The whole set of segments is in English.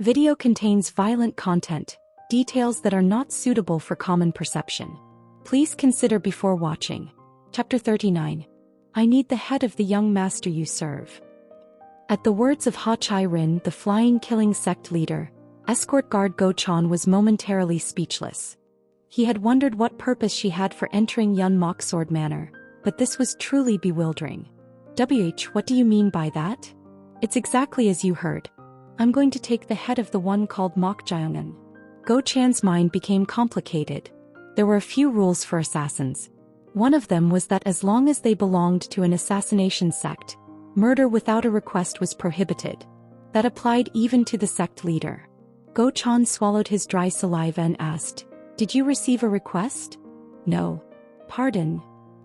Video contains violent content, details that are not suitable for common perception. Please consider before watching. Chapter 39. I need the head of the young master you serve. At the words of Ha Chai Rin, the flying killing sect leader, escort guard Go Chan was momentarily speechless. He had wondered what purpose she had for entering Yun Mok Sword Manor, but this was truly bewildering. What do you mean by that? It's exactly as you heard. I'm going to take the head of the one called Mok Jiangan. Go Chan's mind became complicated. There were a few rules for assassins. One of them was that as long as they belonged to an assassination sect, murder without a request was prohibited. That applied even to the sect leader. Go Chan swallowed his dry saliva and asked, "Did you receive a request?" "No." "Pardon?"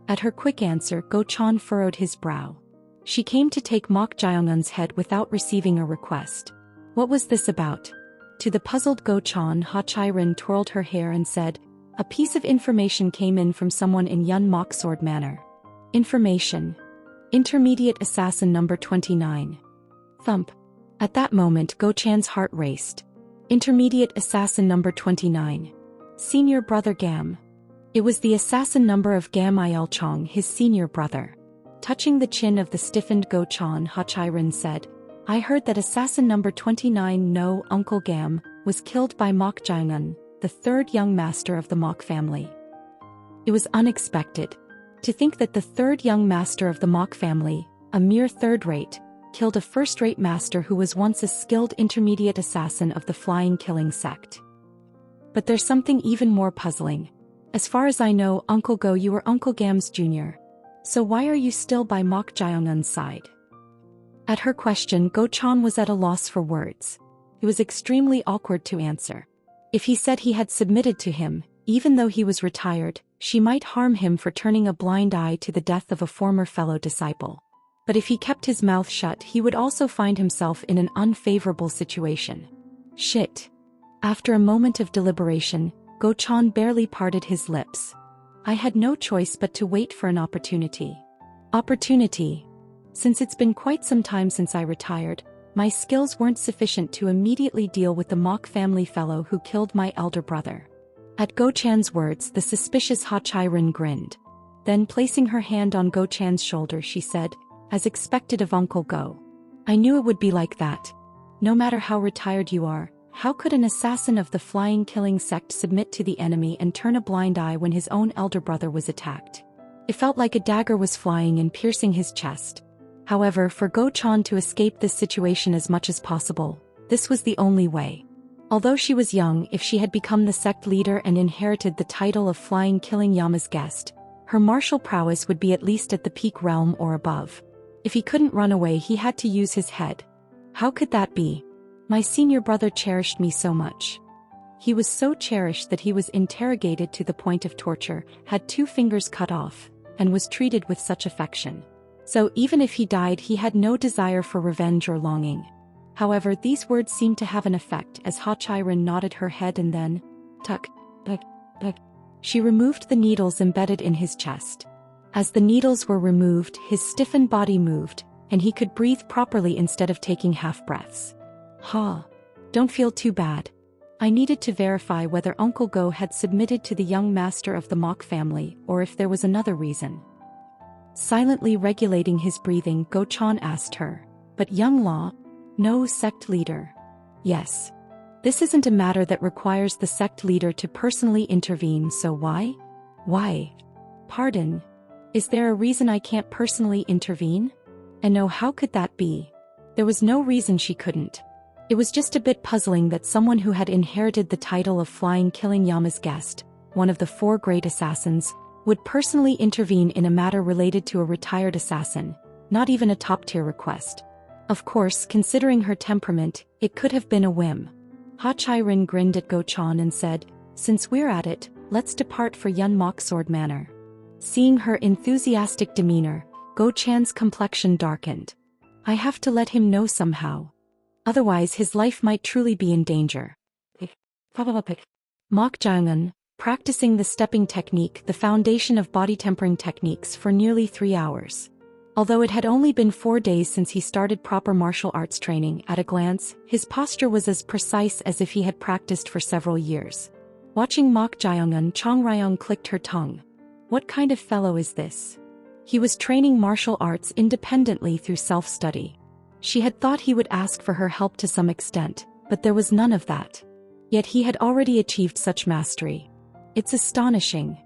At her quick answer, Go Chan furrowed his brow. She came to take Mok Jiangan's head without receiving a request. What was this about? To the puzzled Go Chan, Ha Chai Rin twirled her hair and said, "A piece of information came in from someone in Yun Mok Sword Manor." Information. Intermediate assassin number 29. Thump. At that moment Go Chan's heart raced. Intermediate assassin number 29. Senior brother Gam. It was the assassin number of Gam Il Chong, his senior brother. Touching the chin of the stiffened Go Chan, Ha Chai Rin said, "I heard that assassin number 29, no, Uncle Gam, was killed by Mok Jiangan, the third young master of the Mok family." It was unexpected. To think that the third young master of the Mok family, a mere third-rate, killed a first-rate master who was once a skilled intermediate assassin of the flying killing sect. But there's something even more puzzling. As far as I know, Uncle Go, you were Uncle Gam's junior. So why are you still by Mok Jiangan's side? At her question, Go Chan was at a loss for words. It was extremely awkward to answer. If he said he had submitted to him, even though he was retired, she might harm him for turning a blind eye to the death of a former fellow disciple. But if he kept his mouth shut, he would also find himself in an unfavorable situation. Shit. After a moment of deliberation, Go Chan barely parted his lips. I had no choice but to wait for an opportunity. Opportunity. Since it's been quite some time since I retired, my skills weren't sufficient to immediately deal with the Mok family fellow who killed my elder brother. At Go Chan's words, the suspicious Ha Chai Rin grinned. Then placing her hand on Go Chan's shoulder, she said, "As expected of Uncle Go. I knew it would be like that. No matter how retired you are, how could an assassin of the flying killing sect submit to the enemy and turn a blind eye when his own elder brother was attacked?" It felt like a dagger was flying and piercing his chest. However, for Go Chan to escape this situation as much as possible, this was the only way. Although she was young, if she had become the sect leader and inherited the title of Flying Killing Yama's guest, her martial prowess would be at least at the peak realm or above. If he couldn't run away, he had to use his head. How could that be? My senior brother cherished me so much. He was so cherished that he was interrogated to the point of torture, had 2 fingers cut off, and was treated with such affection. So even if he died, he had no desire for revenge or longing. However, these words seemed to have an effect as Ha Chai Rin nodded her head and then, tuck, tuck, tuck. She removed the needles embedded in his chest. As the needles were removed, his stiffened body moved, and he could breathe properly instead of taking half-breaths. Ha! Don't feel too bad. I needed to verify whether Uncle Go had submitted to the young master of the Mok family or if there was another reason. Silently regulating his breathing, Go Chan asked her, "But young Law? No, sect leader." "Yes. This isn't a matter that requires the sect leader to personally intervene, so why?" "Why?" "Pardon? Is there a reason I can't personally intervene?" And no, how could that be? There was no reason she couldn't. It was just a bit puzzling that someone who had inherited the title of Flying Killing Yama's guest, one of the 4 great assassins, would personally intervene in a matter related to a retired assassin, not even a top-tier request. Of course, considering her temperament, it could have been a whim. Ha Chai Rin grinned at Go Chan and said, "Since we're at it, let's depart for Yun Mok Sword Manor." Seeing her enthusiastic demeanor, Go Chan's complexion darkened. I have to let him know somehow. Otherwise his life might truly be in danger. Mok Jiangan, practicing the stepping technique, the foundation of body tempering techniques, for nearly 3 hours. Although it had only been 4 days since he started proper martial arts training, at a glance, his posture was as precise as if he had practiced for several years. Watching Mok Jae-young, Chong Ryong clicked her tongue. What kind of fellow is this? He was training martial arts independently through self-study. She had thought he would ask for her help to some extent, but there was none of that. Yet he had already achieved such mastery. It's astonishing.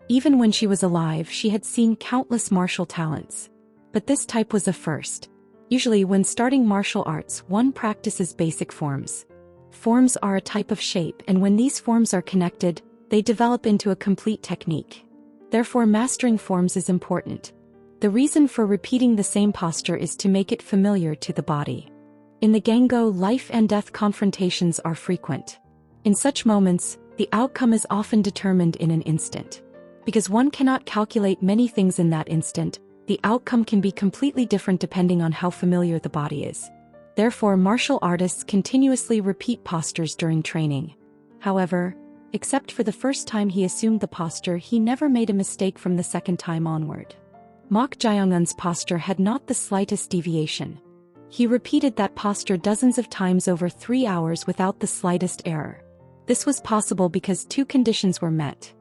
Even when she was alive, she had seen countless martial talents. But this type was a first. Usually when starting martial arts, one practices basic forms. Forms are a type of shape, and when these forms are connected, they develop into a complete technique. Therefore, mastering forms is important. The reason for repeating the same posture is to make it familiar to the body. In the Gango, life and death confrontations are frequent. In such moments, the outcome is often determined in an instant. Because one cannot calculate many things in that instant, the outcome can be completely different depending on how familiar the body is. Therefore, martial artists continuously repeat postures during training. However, except for the first time he assumed the posture, he never made a mistake from the second time onward. Mok Jae-young's posture had not the slightest deviation. He repeated that posture dozens of times over 3 hours without the slightest error. This was possible because 2 conditions were met.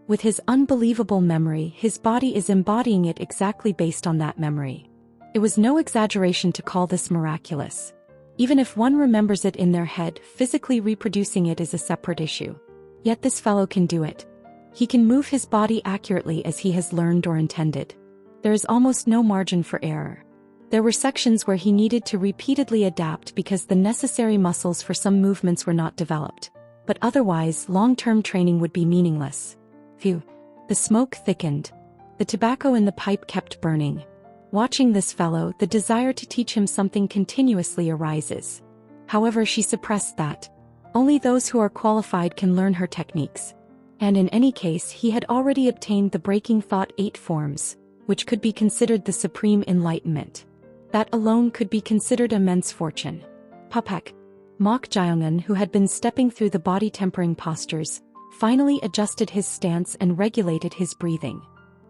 With his unbelievable memory, his body is embodying it exactly based on that memory. It was no exaggeration to call this miraculous. Even if one remembers it in their head, physically reproducing it is a separate issue. Yet this fellow can do it. He can move his body accurately as he has learned or intended. There is almost no margin for error. There were sections where he needed to repeatedly adapt because the necessary muscles for some movements were not developed. But otherwise, long-term training would be meaningless. Phew. The smoke thickened. The tobacco in the pipe kept burning. Watching this fellow, the desire to teach him something continuously arises. However, she suppressed that. Only those who are qualified can learn her techniques. And in any case, he had already obtained the Breaking Thought 8 forms, which could be considered the supreme enlightenment. That alone could be considered immense fortune. Pupak. Mok Jae-young, who had been stepping through the body-tempering postures, finally adjusted his stance and regulated his breathing.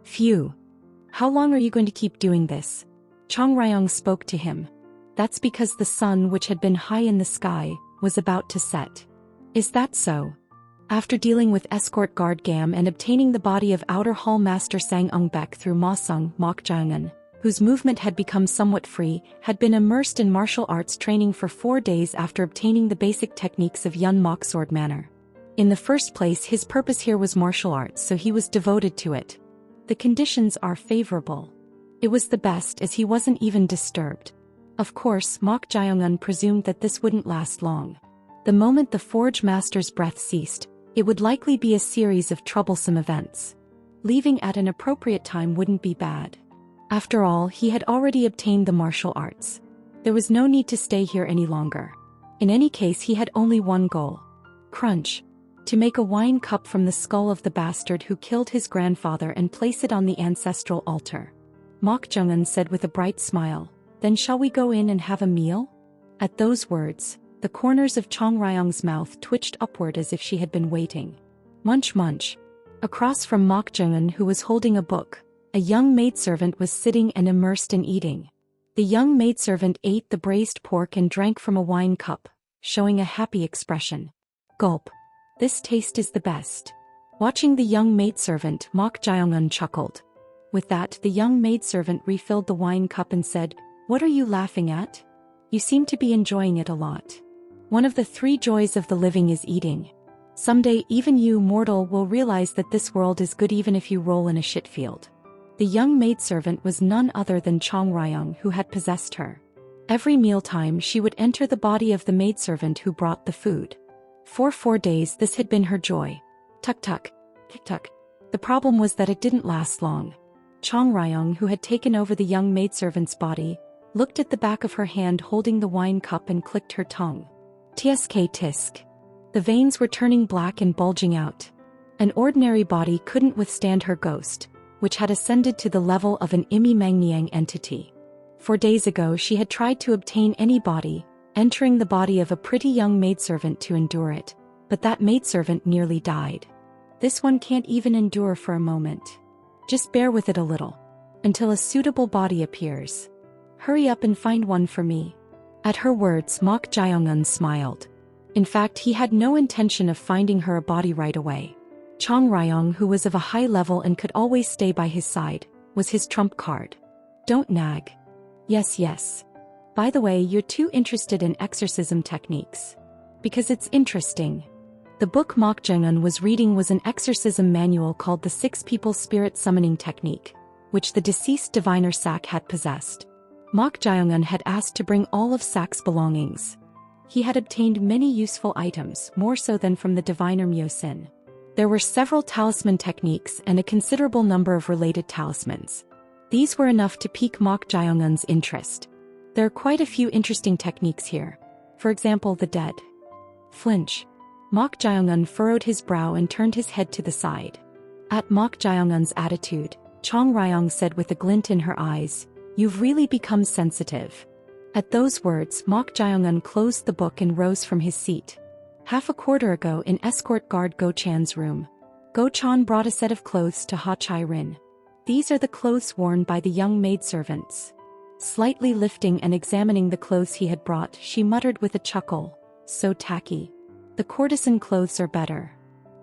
Phew. How long are you going to keep doing this? Chong Ryong spoke to him. That's because the sun, which had been high in the sky, was about to set. Is that so? After dealing with escort guard Gam and obtaining the body of Outer Hall Master Sang Ung-bek through Ma Sung, Mok Jae-young, whose movement had become somewhat free, had been immersed in martial arts training for 4 days after obtaining the basic techniques of Yun Mok Sword Manner. In the first place, his purpose here was martial arts, so he was devoted to it. The conditions are favorable. It was the best as he wasn't even disturbed. Of course, Mok Jae-young presumed that this wouldn't last long. The moment the Forge Master's breath ceased, it would likely be a series of troublesome events. Leaving at an appropriate time wouldn't be bad. After all, he had already obtained the martial arts. There was no need to stay here any longer. In any case, he had only one goal. Crunch. To make a wine cup from the skull of the bastard who killed his grandfather and place it on the ancestral altar. Mok Jae-young said with a bright smile, "Then shall we go in and have a meal?" At those words, the corners of Chong Ryong's mouth twitched upward as if she had been waiting. Munch munch. Across from Mok Jae-young, who was holding a book, a young maidservant was sitting and immersed in eating. The young maidservant ate the braised pork and drank from a wine cup, showing a happy expression. Gulp. This taste is the best. Watching the young maidservant, Mok Jae-young chuckled. With that, the young maidservant refilled the wine cup and said, "What are you laughing at? You seem to be enjoying it a lot. One of the 3 joys of the living is eating. Someday even you, mortal, will realize that this world is good even if you roll in a shit field." The young maidservant was none other than Chong Ryong, who had possessed her. Every mealtime she would enter the body of the maidservant who brought the food. For 4 days this had been her joy. Tuk-tuk, tuk-tuk. The problem was that it didn't last long. Chong Ryong, who had taken over the young maidservant's body, looked at the back of her hand holding the wine cup and clicked her tongue. Tsk tisk. The veins were turning black and bulging out. An ordinary body couldn't withstand her ghost, which had ascended to the level of an Imi Mangniang entity. 4 days ago she had tried to obtain any body, entering the body of a pretty young maidservant to endure it, but that maidservant nearly died. This one can't even endure for a moment. Just bear with it a little. until a suitable body appears. Hurry up and find one for me. At her words, Mok Jae-un smiled. In fact, he had no intention of finding her a body right away. Chong Ryong, who was of a high level and could always stay by his side, was his trump card. Don't nag. Yes, yes. By the way, you're too interested in exorcism techniques. Because it's interesting. The book Mok Jae-un was reading was an exorcism manual called The Six People Spirit Summoning Technique, which the deceased diviner Sak had possessed. Mok Jae-un had asked to bring all of Sak's belongings. He had obtained many useful items, more so than from the diviner Myo-sin. There were several talisman techniques and a considerable number of related talismans. These were enough to pique Mok Jae-un's interest. There are quite a few interesting techniques here. For example, the dead flinch. Mok Jae-un furrowed his brow and turned his head to the side. At Mok Jae-un's attitude, Chong Ryong said with a glint in her eyes, "You've really become sensitive." At those words, Mok Jae-un closed the book and rose from his seat. Half a quarter ago in escort guard Go Chan's room, Go Chan brought a set of clothes to Ha Chai-rin. These are the clothes worn by the young maidservants. Slightly lifting and examining the clothes he had brought, she muttered with a chuckle, "So tacky. The courtesan clothes are better."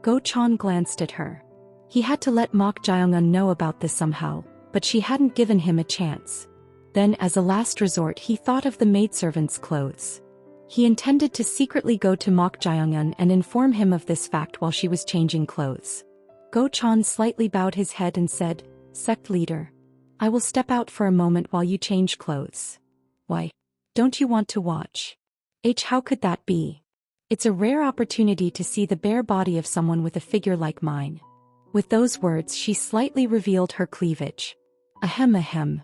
Go Chan glanced at her. He had to let Mok Jae-un know about this somehow, but she hadn't given him a chance. Then as a last resort he thought of the maidservant's clothes. He intended to secretly go to Mok Jae-un and inform him of this fact while she was changing clothes. Go Chan slightly bowed his head and said, "Sect leader. I will step out for a moment while you change clothes." "Why? Don't you want to watch?" How could that be? It's a rare opportunity to see the bare body of someone with a figure like mine." With those words she slightly revealed her cleavage. Ahem ahem.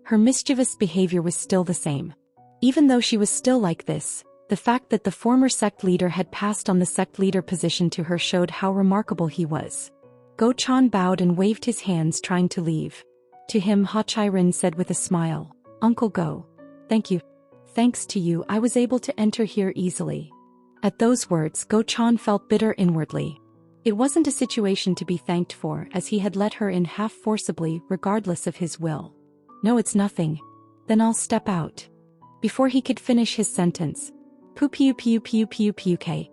Her mischievous behavior was still the same. Even though she was still like this, the fact that the former sect leader had passed on the sect leader position to her showed how remarkable he was. Go Chan bowed and waved his hands trying to leave. To him Ha Chai-rin said with a smile, "Uncle Go. Thank you. Thanks to you I was able to enter here easily." At those words Go Chan felt bitter inwardly. It wasn't a situation to be thanked for, as he had let her in half forcibly regardless of his will. "No, it's nothing. Then I'll step out." Before he could finish his sentence, "Pu piu piu piu piu piu k."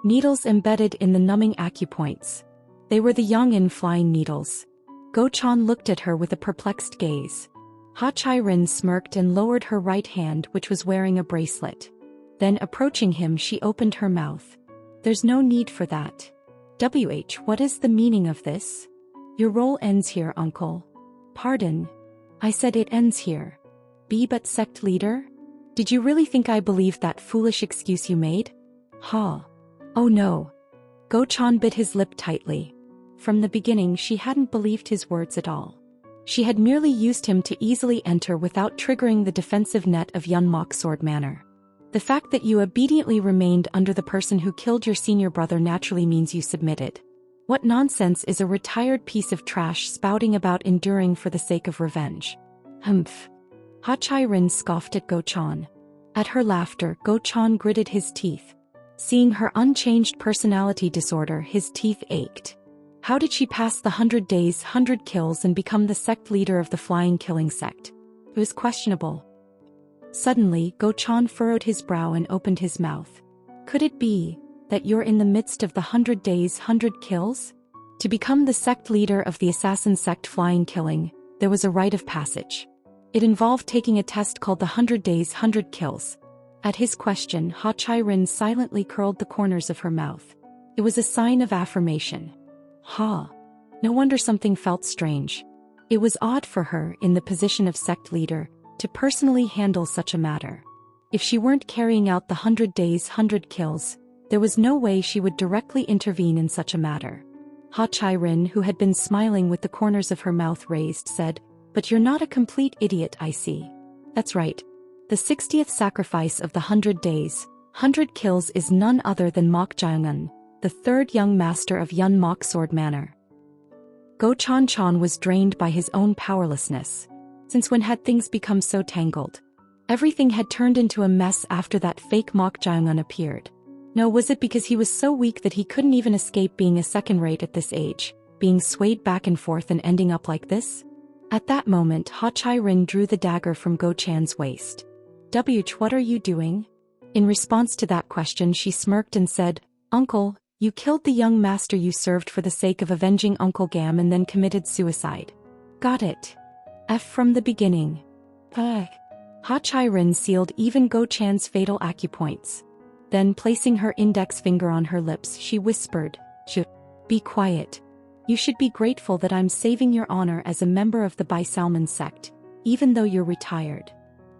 Needles embedded in the numbing acupoints. They were the Yongin flying needles. Go Chan looked at her with a perplexed gaze. Ha Chai-rin smirked and lowered her right hand, which was wearing a bracelet. Then approaching him she opened her mouth. "There's no need for that. What is the meaning of this?" "Your role ends here, uncle." "Pardon? I said it ends here." But sect leader? Did you really think I believed that foolish excuse you made?" "Ha. Oh no." Go Chan bit his lip tightly. From the beginning she hadn't believed his words at all. She had merely used him to easily enter without triggering the defensive net of Yunmok Sword Manor. The fact that you obediently remained under the person who killed your senior brother naturally means you submitted. What nonsense is a retired piece of trash spouting about enduring for the sake of revenge? Humph. Ha Chai-rin scoffed at Go Chan. At her laughter, Go Chan gritted his teeth. Seeing her unchanged personality disorder, his teeth ached. How did she pass the 100 days, 100 kills and become the sect leader of the flying killing sect? It was questionable. Suddenly, Go Chan furrowed his brow and opened his mouth. "Could it be that you're in the midst of the 100 days, 100 kills? To become the sect leader of the assassin sect flying killing, there was a rite of passage. It involved taking a test called the 100 days, 100 kills." At his question, Ha Chai-rin silently curled the corners of her mouth. It was a sign of affirmation. Ha. No wonder something felt strange. It was odd for her, in the position of sect leader, to personally handle such a matter. If she weren't carrying out the 100 days, 100 kills, there was no way she would directly intervene in such a matter. Ha Chai-rin, who had been smiling with the corners of her mouth raised, said, "But you're not a complete idiot, I see." "That's right. The 60th sacrifice of the 100 days, 100 kills is none other than Mok Jae-un, the third young master of Yunmok Sword Manor." Go Chan was drained by his own powerlessness. Since when had things become so tangled? Everything had turned into a mess after that fake Mok Jae-un appeared. No, was it because he was so weak that he couldn't even escape being a second-rate at this age, being swayed back and forth and ending up like this? At that moment, Ha Chai-rin drew the dagger from Go Chan's waist. What are you doing? In response to that question, she smirked and said, Uncle, you killed the young master you served for the sake of avenging Uncle Gam and then committed suicide. Got it. From the beginning. Ha Chai-rin sealed even Go Chan's fatal acupoints. Then, placing her index finger on her lips, she whispered, Be quiet. You should be grateful that I'm saving your honor as a member of the Bai Salmon sect, even though you're retired.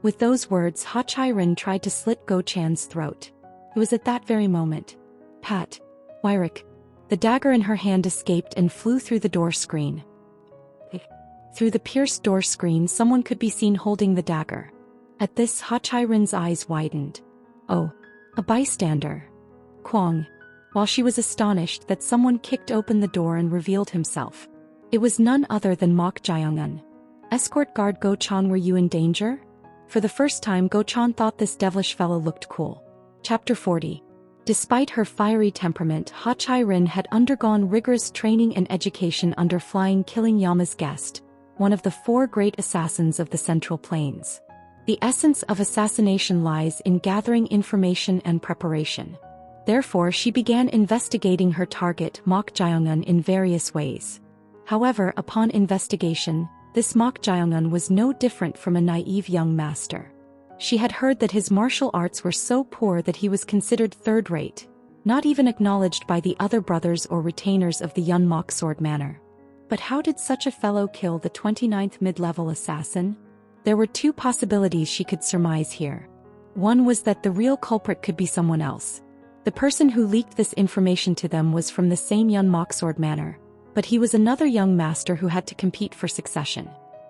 With those words, Ha Chai-rin tried to slit Go Chan's throat. It was at that very moment. Pat. Wyrick. The dagger in her hand escaped and flew through the door screen. Through the pierced door screen, someone could be seen holding the dagger. At this, Ha Chai-rin's eyes widened. Oh, a bystander. Kwang. While she was astonished that someone kicked open the door and revealed himself. It was none other than Mok Jae-young. Escort guard Go Chan, were you in danger? For the first time, Go Chan thought this devilish fellow looked cool. Chapter 40. Despite her fiery temperament, Ha Chai-rin had undergone rigorous training and education under Flying Killing Yama's guest, one of the 4 great assassins of the Central Plains. The essence of assassination lies in gathering information and preparation. Therefore, she began investigating her target, Mok Jae-young, in various ways. However, upon investigation, this Mok Jae-young was no different from a naive young master. She had heard that his martial arts were so poor that he was considered third-rate, not even acknowledged by the other brothers or retainers of the Yun Mok Sword Manor. But how did such a fellow kill the 29th mid-level assassin? There were 2 possibilities she could surmise here. One was that the real culprit could be someone else. The person who leaked this information to them was from the same Yun Mok Sword Manor, but he was another young master who had to compete for succession.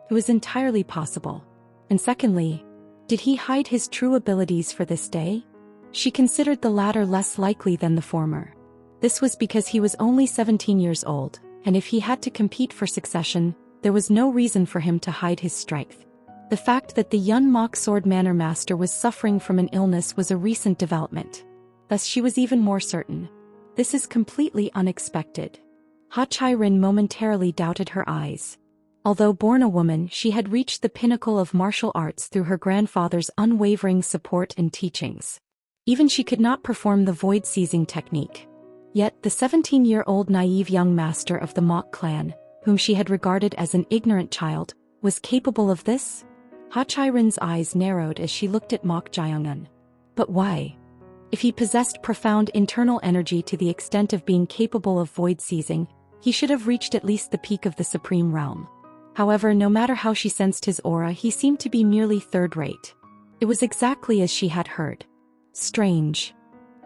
It was entirely possible. And secondly, did he hide his true abilities for this day? She considered the latter less likely than the former. This was because he was only 17 years old, and if he had to compete for succession, there was no reason for him to hide his strength. The fact that the Yun Mok Sword Manor master was suffering from an illness was a recent development. Thus she was even more certain. This is completely unexpected. Ha Chai-rin momentarily doubted her eyes. Although born a woman, she had reached the pinnacle of martial arts through her grandfather's unwavering support and teachings. Even she could not perform the void-seizing technique. Yet, the 17-year-old naive young master of the Mok clan, whom she had regarded as an ignorant child, was capable of this? Ha Chai-rin's eyes narrowed as she looked at Mok Jae-young. But why? If he possessed profound internal energy to the extent of being capable of void-seizing, he should have reached at least the peak of the Supreme Realm. However, no matter how she sensed his aura, he seemed to be merely third-rate. It was exactly as she had heard. Strange.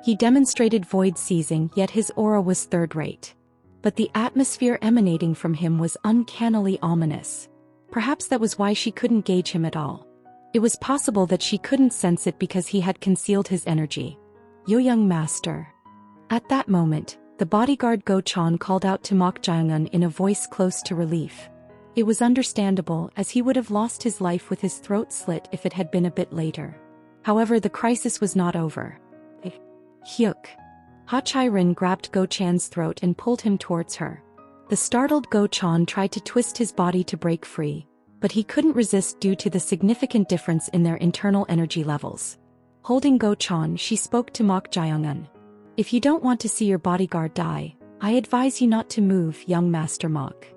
He demonstrated void-seizing, yet his aura was third-rate. But the atmosphere emanating from him was uncannily ominous. Perhaps that was why she couldn't gauge him at all. It was possible that she couldn't sense it because he had concealed his energy. Yo young master. At that moment, the bodyguard Go Chan called out to Mok Jae-young in a voice close to relief. It was understandable, as he would have lost his life with his throat slit if it had been a bit later. However, the crisis was not over. Hyuk. Ha Chai-rin grabbed Go Chan's throat and pulled him towards her. The startled Go Chan tried to twist his body to break free, but he couldn't resist due to the significant difference in their internal energy levels. Holding Go Chan, she spoke to Mok Jae-young. If you don't want to see your bodyguard die, I advise you not to move, young Master Mok.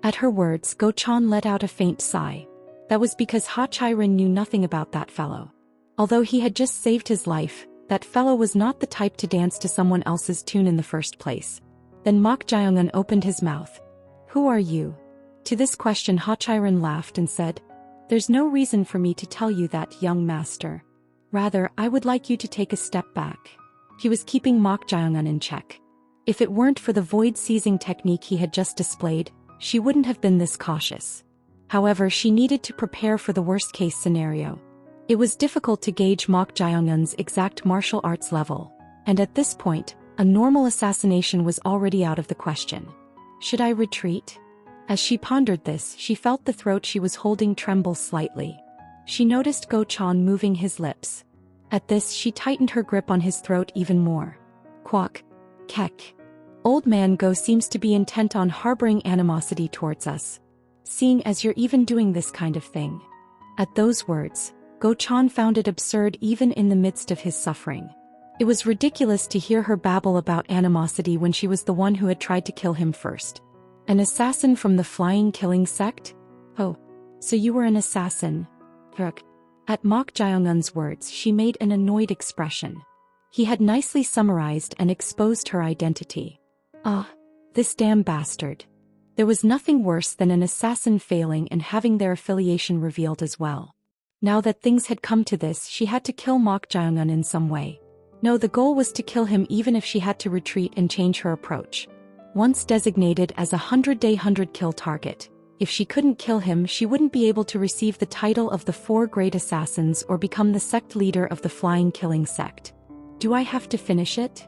At her words, Go Chan let out a faint sigh. That was because Ha Chai-rin knew nothing about that fellow. Although he had just saved his life, that fellow was not the type to dance to someone else's tune in the first place. Then Mok Jae-young opened his mouth. Who are you? To this question, Ha Chai-rin laughed and said, There's no reason for me to tell you that, young master. Rather, I would like you to take a step back. He was keeping Mok Jae-young in check. If it weren't for the void-seizing technique he had just displayed, she wouldn't have been this cautious. However, she needed to prepare for the worst-case scenario. It was difficult to gauge Mok Jae-young's exact martial arts level, and at this point, a normal assassination was already out of the question. Should I retreat? As she pondered this, she felt the throat she was holding tremble slightly. She noticed Go Chan moving his lips. At this, she tightened her grip on his throat even more. Quack. Kek. Old man Go seems to be intent on harboring animosity towards us. seeing as you're even doing this kind of thing." At those words, Go-chan found it absurd even in the midst of his suffering. It was ridiculous to hear her babble about animosity when she was the one who had tried to kill him first. An assassin from the Flying Killing sect? Oh, so you were an assassin. Hruk. At Mok Jae-un's words, she made an annoyed expression. He had nicely summarized and exposed her identity. Ah, this damn bastard. There was nothing worse than an assassin failing and having their affiliation revealed as well. Now that things had come to this, she had to kill Mok Jae-un in some way. No, the goal was to kill him even if she had to retreat and change her approach. Once designated as a 100-day 100-kill target, if she couldn't kill him, she wouldn't be able to receive the title of the 4 Great Assassins or become the sect leader of the Flying Killing sect. Do I have to finish it?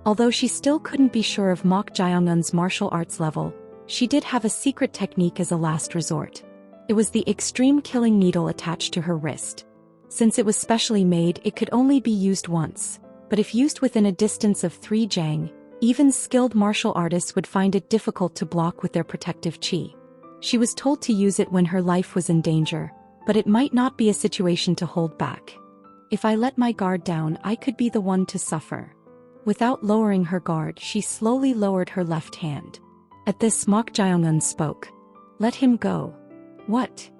Although she still couldn't be sure of Mok Jae-un's martial arts level, she did have a secret technique as a last resort. It was the extreme killing needle attached to her wrist. Since it was specially made, it could only be used once, but if used within a distance of 3 jang, even skilled martial artists would find it difficult to block with their protective chi. She was told to use it when her life was in danger, but it might not be a situation to hold back. If I let my guard down, I could be the one to suffer. Without lowering her guard, she slowly lowered her left hand. At this, Mok Jae-un spoke. "Let him go." "What?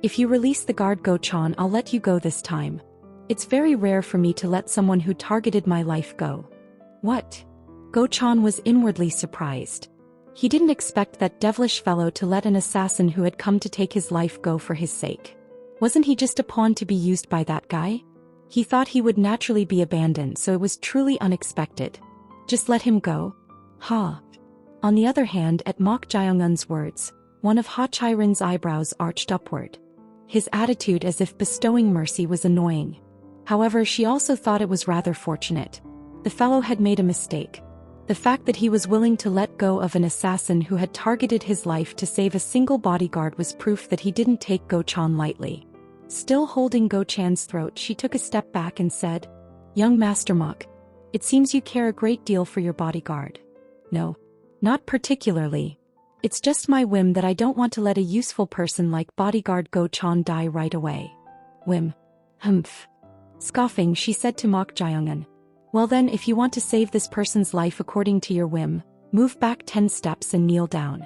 If you release the guard, Go-chan, I'll let you go this time. It's very rare for me to let someone who targeted my life go." "What?" Go-chan was inwardly surprised. He didn't expect that devilish fellow to let an assassin who had come to take his life go for his sake. Wasn't he just a pawn to be used by that guy? He thought he would naturally be abandoned, so it was truly unexpected. Just let him go? Ha. On the other hand, at Mok Jae-un's words, one of Ha Chai-rin's eyebrows arched upward. His attitude as if bestowing mercy was annoying. However, she also thought it was rather fortunate. The fellow had made a mistake. The fact that he was willing to let go of an assassin who had targeted his life to save a single bodyguard was proof that he didn't take Go-chan lightly. Still holding Go-chan's throat, she took a step back and said, "Young Master Mok, it seems you care a great deal for your bodyguard." "No, not particularly. It's just my whim that I don't want to let a useful person like bodyguard Go-chan die right away." "Whim? Humph." Scoffing, she said to Mok Jae-un, "Well then, if you want to save this person's life according to your whim, move back 10 steps and kneel down.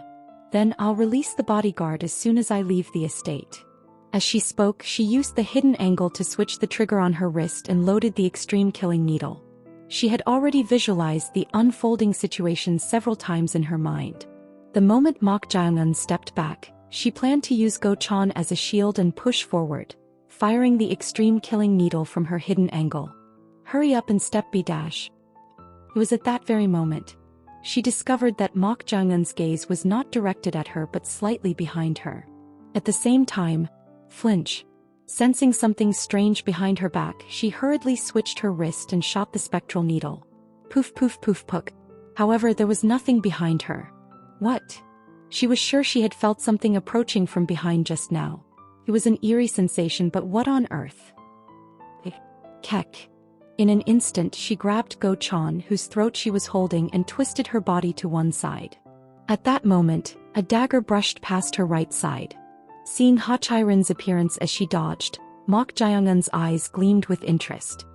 Then I'll release the bodyguard as soon as I leave the estate." As she spoke, she used the hidden angle to switch the trigger on her wrist and loaded the extreme killing needle. She had already visualized the unfolding situation several times in her mind. The moment Mok Jae-un stepped back, she planned to use Go-chan as a shield and push forward, firing the extreme killing needle from her hidden angle. "Hurry up and step B-dash." It was at that very moment she discovered that Mok Jae-un's gaze was not directed at her but slightly behind her. At the same time, flinch. Sensing something strange behind her back, she hurriedly switched her wrist and shot the spectral needle. Poof poof poof puk. However, there was nothing behind her. What? She was sure she had felt something approaching from behind just now. It was an eerie sensation, but what on earth? Kek. In an instant, she grabbed Go-chan, whose throat she was holding, and twisted her body to one side. At that moment, a dagger brushed past her right side. Seeing Ha Chai-rin's appearance as she dodged, Mok Jae-un's eyes gleamed with interest.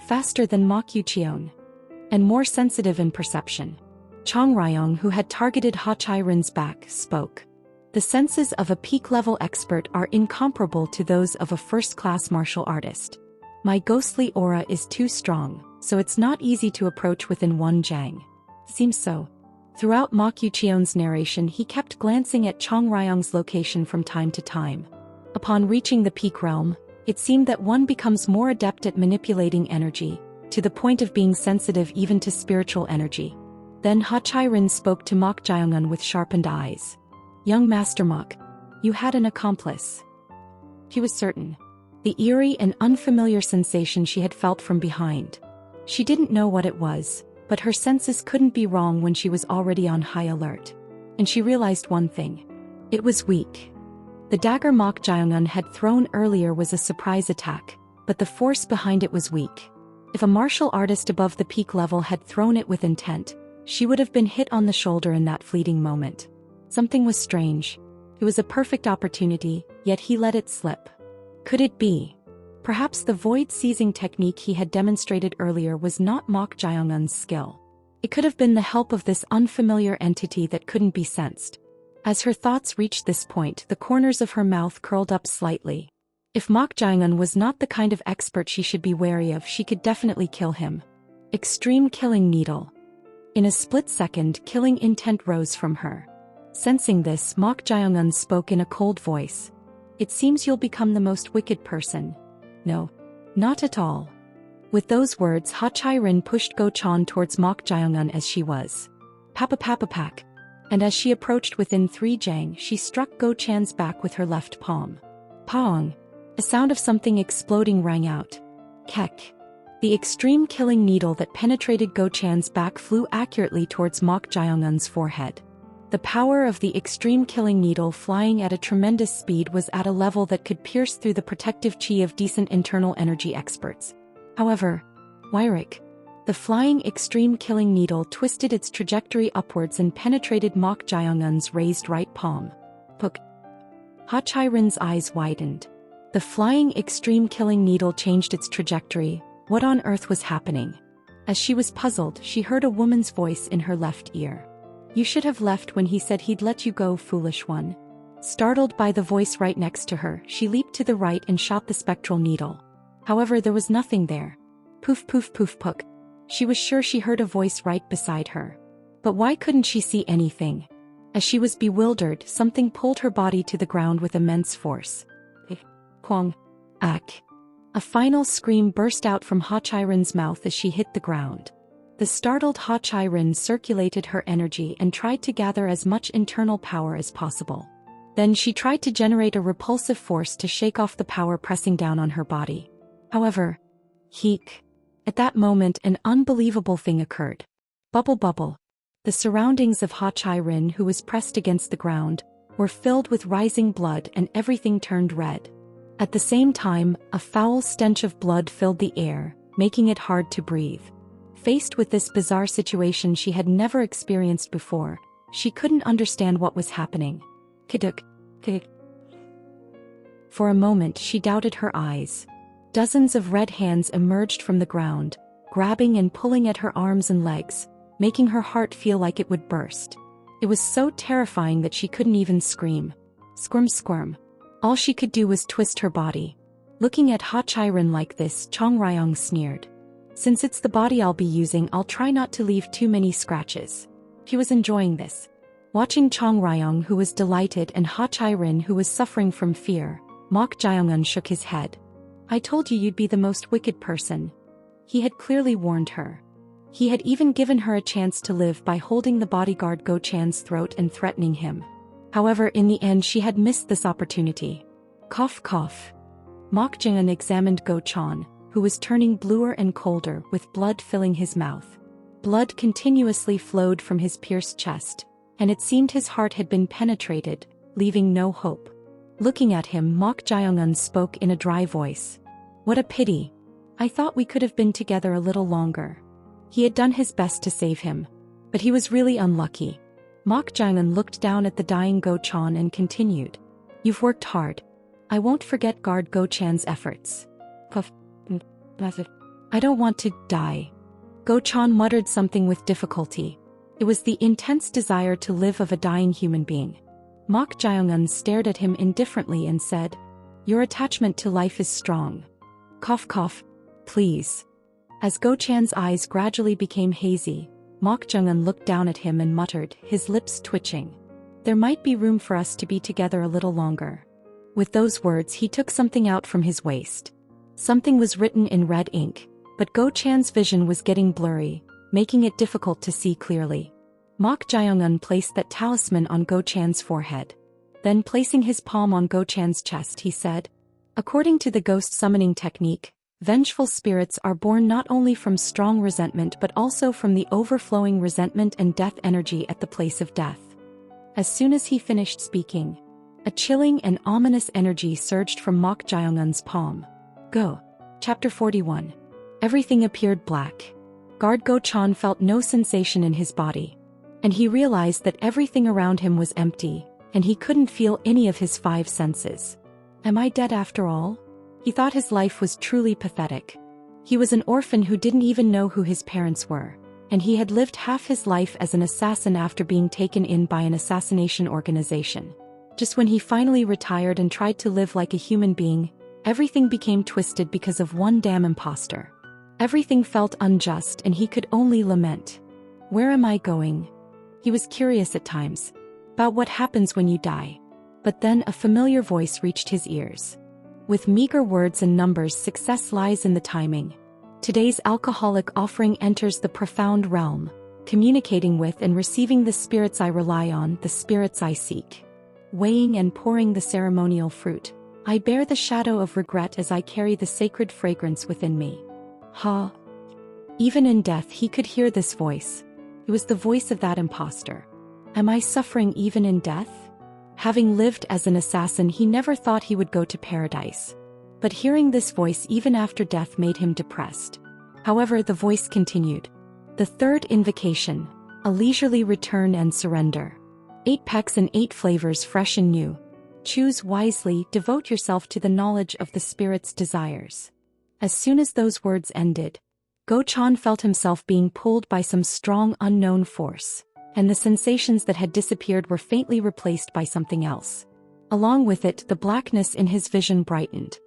Faster than Mok Yucheon. And more sensitive in perception. Chong Ryong, who had targeted Ha Chai-rin's back, spoke. "The senses of a peak-level expert are incomparable to those of a first-class martial artist. My ghostly aura is too strong, so it's not easy to approach within 1 jang. Seems so." Throughout Mok Yucheon's narration, he kept glancing at Chong Ryong's location from time to time. Upon reaching the peak realm, it seemed that one becomes more adept at manipulating energy, to the point of being sensitive even to spiritual energy. Then Ha Chai-rin spoke to Mok Jae-un with sharpened eyes. "Young Master Mok, you had an accomplice." He was certain. The eerie and unfamiliar sensation she had felt from behind. She didn't know what it was, but her senses couldn't be wrong when she was already on high alert. And she realized one thing. It was weak. The dagger Mok Jae-un had thrown earlier was a surprise attack, but the force behind it was weak. If a martial artist above the peak level had thrown it with intent, she would have been hit on the shoulder in that fleeting moment. Something was strange. It was a perfect opportunity, yet he let it slip. Could it be? Perhaps the void-seizing technique he had demonstrated earlier was not Mok Jae-un's skill. It could have been the help of this unfamiliar entity that couldn't be sensed. As her thoughts reached this point, the corners of her mouth curled up slightly. If Mok Jae-un was not the kind of expert she should be wary of, she could definitely kill him. Extreme Killing Needle. In a split second, killing intent rose from her. Sensing this, Mok Jae-un spoke in a cold voice. It seems you'll become the most wicked person. No. Not at all. With those words, Ha Chai-rin pushed Go-chan towards Mok Jae-un as she was. Papak. And as she approached within 3 jang, she struck Go-chan's back with her left palm. Pong. A sound of something exploding rang out. Kek. The extreme killing needle that penetrated Go-chan's back flew accurately towards Mok Jae-un's forehead. The power of the extreme killing needle flying at a tremendous speed was at a level that could pierce through the protective chi of decent internal energy experts. However, Wyrick. The flying extreme killing needle twisted its trajectory upwards and penetrated Mok Jae-un's raised right palm. Puk. Ha Chai-rin's eyes widened. The flying extreme killing needle changed its trajectory. What on earth was happening? As she was puzzled, she heard a woman's voice in her left ear. You should have left when he said he'd let you go, foolish one. Startled by the voice right next to her, she leaped to the right and shot the spectral needle. However, there was nothing there. Poof poof poof puk. She was sure she heard a voice right beside her. But why couldn't she see anything? As she was bewildered, something pulled her body to the ground with immense force. Kwang. Ak. A final scream burst out from Ha Chai-rin's mouth as she hit the ground. The startled Ha Chai-rin circulated her energy and tried to gather as much internal power as possible. Then she tried to generate a repulsive force to shake off the power pressing down on her body. However, heek. At that moment, an unbelievable thing occurred. Bubble. The surroundings of Ha Chai-rin, who was pressed against the ground, were filled with rising blood and everything turned red. At the same time, a foul stench of blood filled the air, making it hard to breathe. Faced with this bizarre situation she had never experienced before, she couldn't understand what was happening. Kiduk. For a moment she doubted her eyes. Dozens of red hands emerged from the ground, grabbing and pulling at her arms and legs, making her heart feel like it would burst. It was so terrifying that she couldn't even scream. Squirm. All she could do was twist her body. Looking at Ha Chai-rin like this, Chong Ryong sneered. Since it's the body I'll be using, I'll try not to leave too many scratches. He was enjoying this. Watching Chong Ryong, who was delighted, and Ha Chai-rin, who was suffering from fear, Mok Jae-un shook his head. I told you you'd be the most wicked person. He had clearly warned her. He had even given her a chance to live by holding the bodyguard Go-chan's throat and threatening him. However, in the end she had missed this opportunity. Cough. Mok Jae-un examined Go-chan, who was turning bluer and colder with blood filling his mouth. Blood continuously flowed from his pierced chest, and it seemed his heart had been penetrated, leaving no hope. Looking at him, Mok Jae-un spoke in a dry voice. What a pity. I thought we could have been together a little longer. He had done his best to save him, but he was really unlucky. Mok Jae-un looked down at the dying Go-chan and continued. You've worked hard. I won't forget guard Go-chan's efforts. Puff. I don't want to die. Go-chan muttered something with difficulty. It was the intense desire to live of a dying human being. Mok Jae-un stared at him indifferently and said, Your attachment to life is strong. Cough. Please. As Go-chan's eyes gradually became hazy, Mok Jae-un looked down at him and muttered, his lips twitching. There might be room for us to be together a little longer. With those words he took something out from his waist. Something was written in red ink, but Go-chan's vision was getting blurry, making it difficult to see clearly. Mok Jae-un placed that talisman on Go-chan's forehead. Then placing his palm on Go-chan's chest he said, According to the ghost summoning technique, vengeful spirits are born not only from strong resentment but also from the overflowing resentment and death energy at the place of death. As soon as he finished speaking, a chilling and ominous energy surged from Mok Jae-un's palm. Go. Chapter 41. Everything appeared black. Guard Go-chan felt no sensation in his body. And he realized that everything around him was empty, and he couldn't feel any of his five senses. Am I dead after all? He thought his life was truly pathetic. He was an orphan who didn't even know who his parents were, and he had lived half his life as an assassin after being taken in by an assassination organization. Just when he finally retired and tried to live like a human being, everything became twisted because of one damn imposter. Everything felt unjust and he could only lament. Where am I going? He was curious at times about what happens when you die. But then a familiar voice reached his ears. With meager words and numbers, success lies in the timing. Today's alcoholic offering enters the profound realm, communicating with and receiving the spirits I rely on, the spirits I seek. Weighing and pouring the ceremonial fruit, I bear the shadow of regret as I carry the sacred fragrance within me. Ha! Even in death he could hear this voice. It was the voice of that imposter. Am I suffering even in death? Having lived as an assassin, he never thought he would go to paradise. But hearing this voice even after death made him depressed. However, the voice continued. The third invocation, a leisurely return and surrender. 8 pecks and 8 flavors, fresh and new. Choose wisely, devote yourself to the knowledge of the spirit's desires. As soon as those words ended, Go-chan felt himself being pulled by some strong unknown force, and the sensations that had disappeared were faintly replaced by something else. Along with it, the blackness in his vision brightened.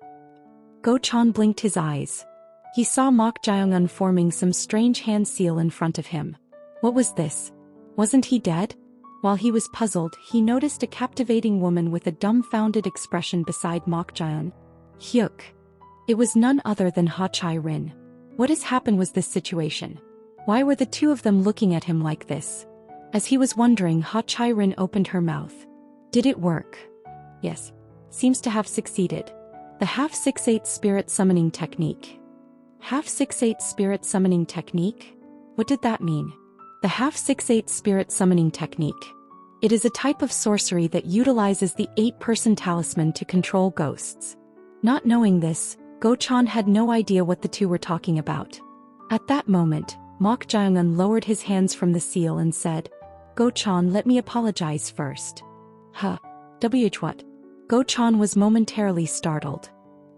Go-chan blinked his eyes. He saw Mok Jae-un forming some strange hand seal in front of him. What was this? Wasn't he dead? While he was puzzled, he noticed a captivating woman with a dumbfounded expression beside Mok Jae-un. Hyuk. It was none other than Ha Chai-rin. What has happened was this situation? Why were the two of them looking at him like this? As he was wondering, Ha Chai-rin opened her mouth. Did it work? Yes. Seems to have succeeded. The half-6/8 spirit summoning technique. Half-6/8 spirit summoning technique? What did that mean? The half-6/8 spirit summoning technique. It is a type of sorcery that utilizes the 8-person talisman to control ghosts. Not knowing this, Go-chan had no idea what the two were talking about. At that moment, Mok Jae-un lowered his hands from the seal and said, Go-chan, let me apologize first. Huh? What? Go-chan was momentarily startled.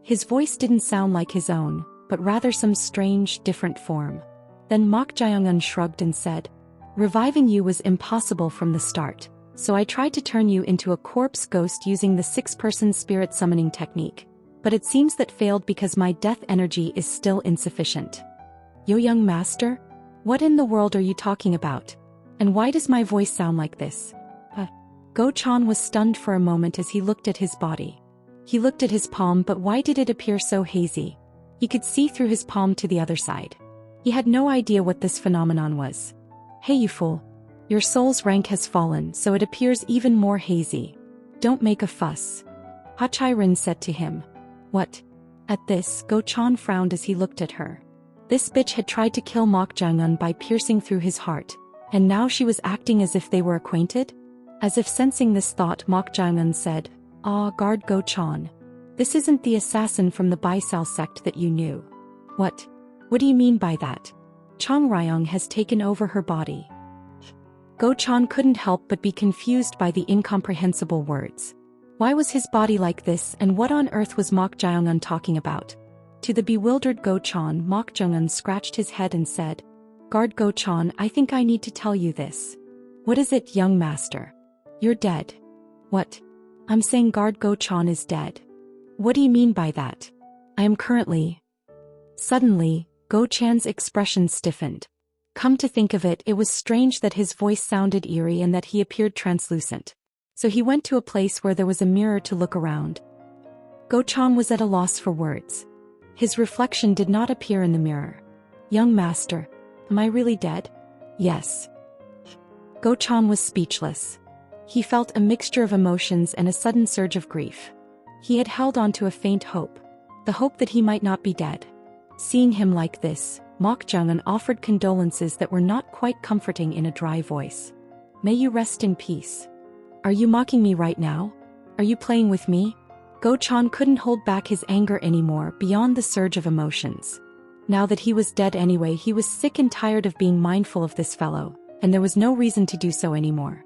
His voice didn't sound like his own, but rather some strange, different form. Then Mok Jae-un shrugged and said, Reviving you was impossible from the start, so I tried to turn you into a corpse ghost using the 6-person spirit summoning technique. But it seems that failed because my death energy is still insufficient. Yo, young master? What in the world are you talking about? And why does my voice sound like this? Go-chan was stunned for a moment as he looked at his body. He looked at his palm, but why did it appear so hazy? He could see through his palm to the other side. He had no idea what this phenomenon was. Hey you fool. Your soul's rank has fallen, so it appears even more hazy. Don't make a fuss. Ha Chai-rin said to him. What? At this, Go-chan frowned as he looked at her. This bitch had tried to kill Mok Jae-un by piercing through his heart, and now she was acting as if they were acquainted? As if sensing this thought, Mok Jae-un said, guard Go-chan. This isn't the assassin from the Baisal sect that you knew. What? What do you mean by that? Chang Ryong has taken over her body. Go-chan couldn't help but be confused by the incomprehensible words. Why was his body like this, and what on earth was Mok Jae-un talking about? To the bewildered Go-chan, Mok Jae-un scratched his head and said, Guard Go-chan, I think I need to tell you this. What is it, young master? You're dead. What? I'm saying Guard Go-chan is dead. What do you mean by that? I am currently... Suddenly, Go-chan's expression stiffened. Come to think of it, it was strange that his voice sounded eerie and that he appeared translucent. So he went to a place where there was a mirror to look around. Go-chan was at a loss for words. His reflection did not appear in the mirror. Young master, am I really dead? Yes. Go-chan was speechless. He felt a mixture of emotions and a sudden surge of grief. He had held on to a faint hope. The hope that he might not be dead. Seeing him like this, Mok Jae-un offered condolences that were not quite comforting in a dry voice. May you rest in peace. Are you mocking me right now? Are you playing with me? Go-chan couldn't hold back his anger anymore beyond the surge of emotions. Now that he was dead anyway, he was sick and tired of being mindful of this fellow, and there was no reason to do so anymore.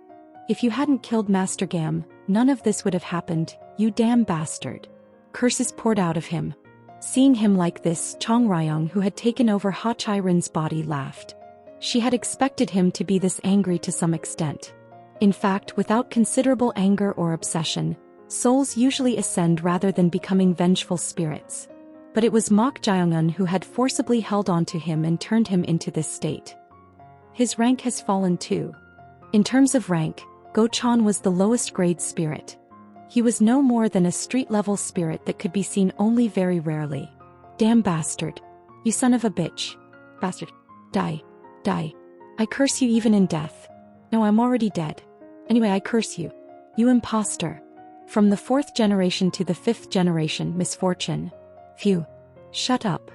If you hadn't killed Master Gam, none of this would have happened, you damn bastard. Curses poured out of him. Seeing him like this, Chong Ryong, who had taken over Ha Chai-rin's body, laughed. She had expected him to be this angry to some extent. In fact, without considerable anger or obsession, souls usually ascend rather than becoming vengeful spirits. But it was Mok Jae-un who had forcibly held on to him and turned him into this state. His rank has fallen too. In terms of rank, Go Chan was the lowest grade spirit. He was no more than a street-level spirit that could be seen only very rarely. Damn bastard. You son of a bitch. Bastard. Die. Die. I curse you even in death. No, I'm already dead. Anyway, I curse you. You imposter. From the 4th generation to the 5th generation, misfortune. Phew. Shut up.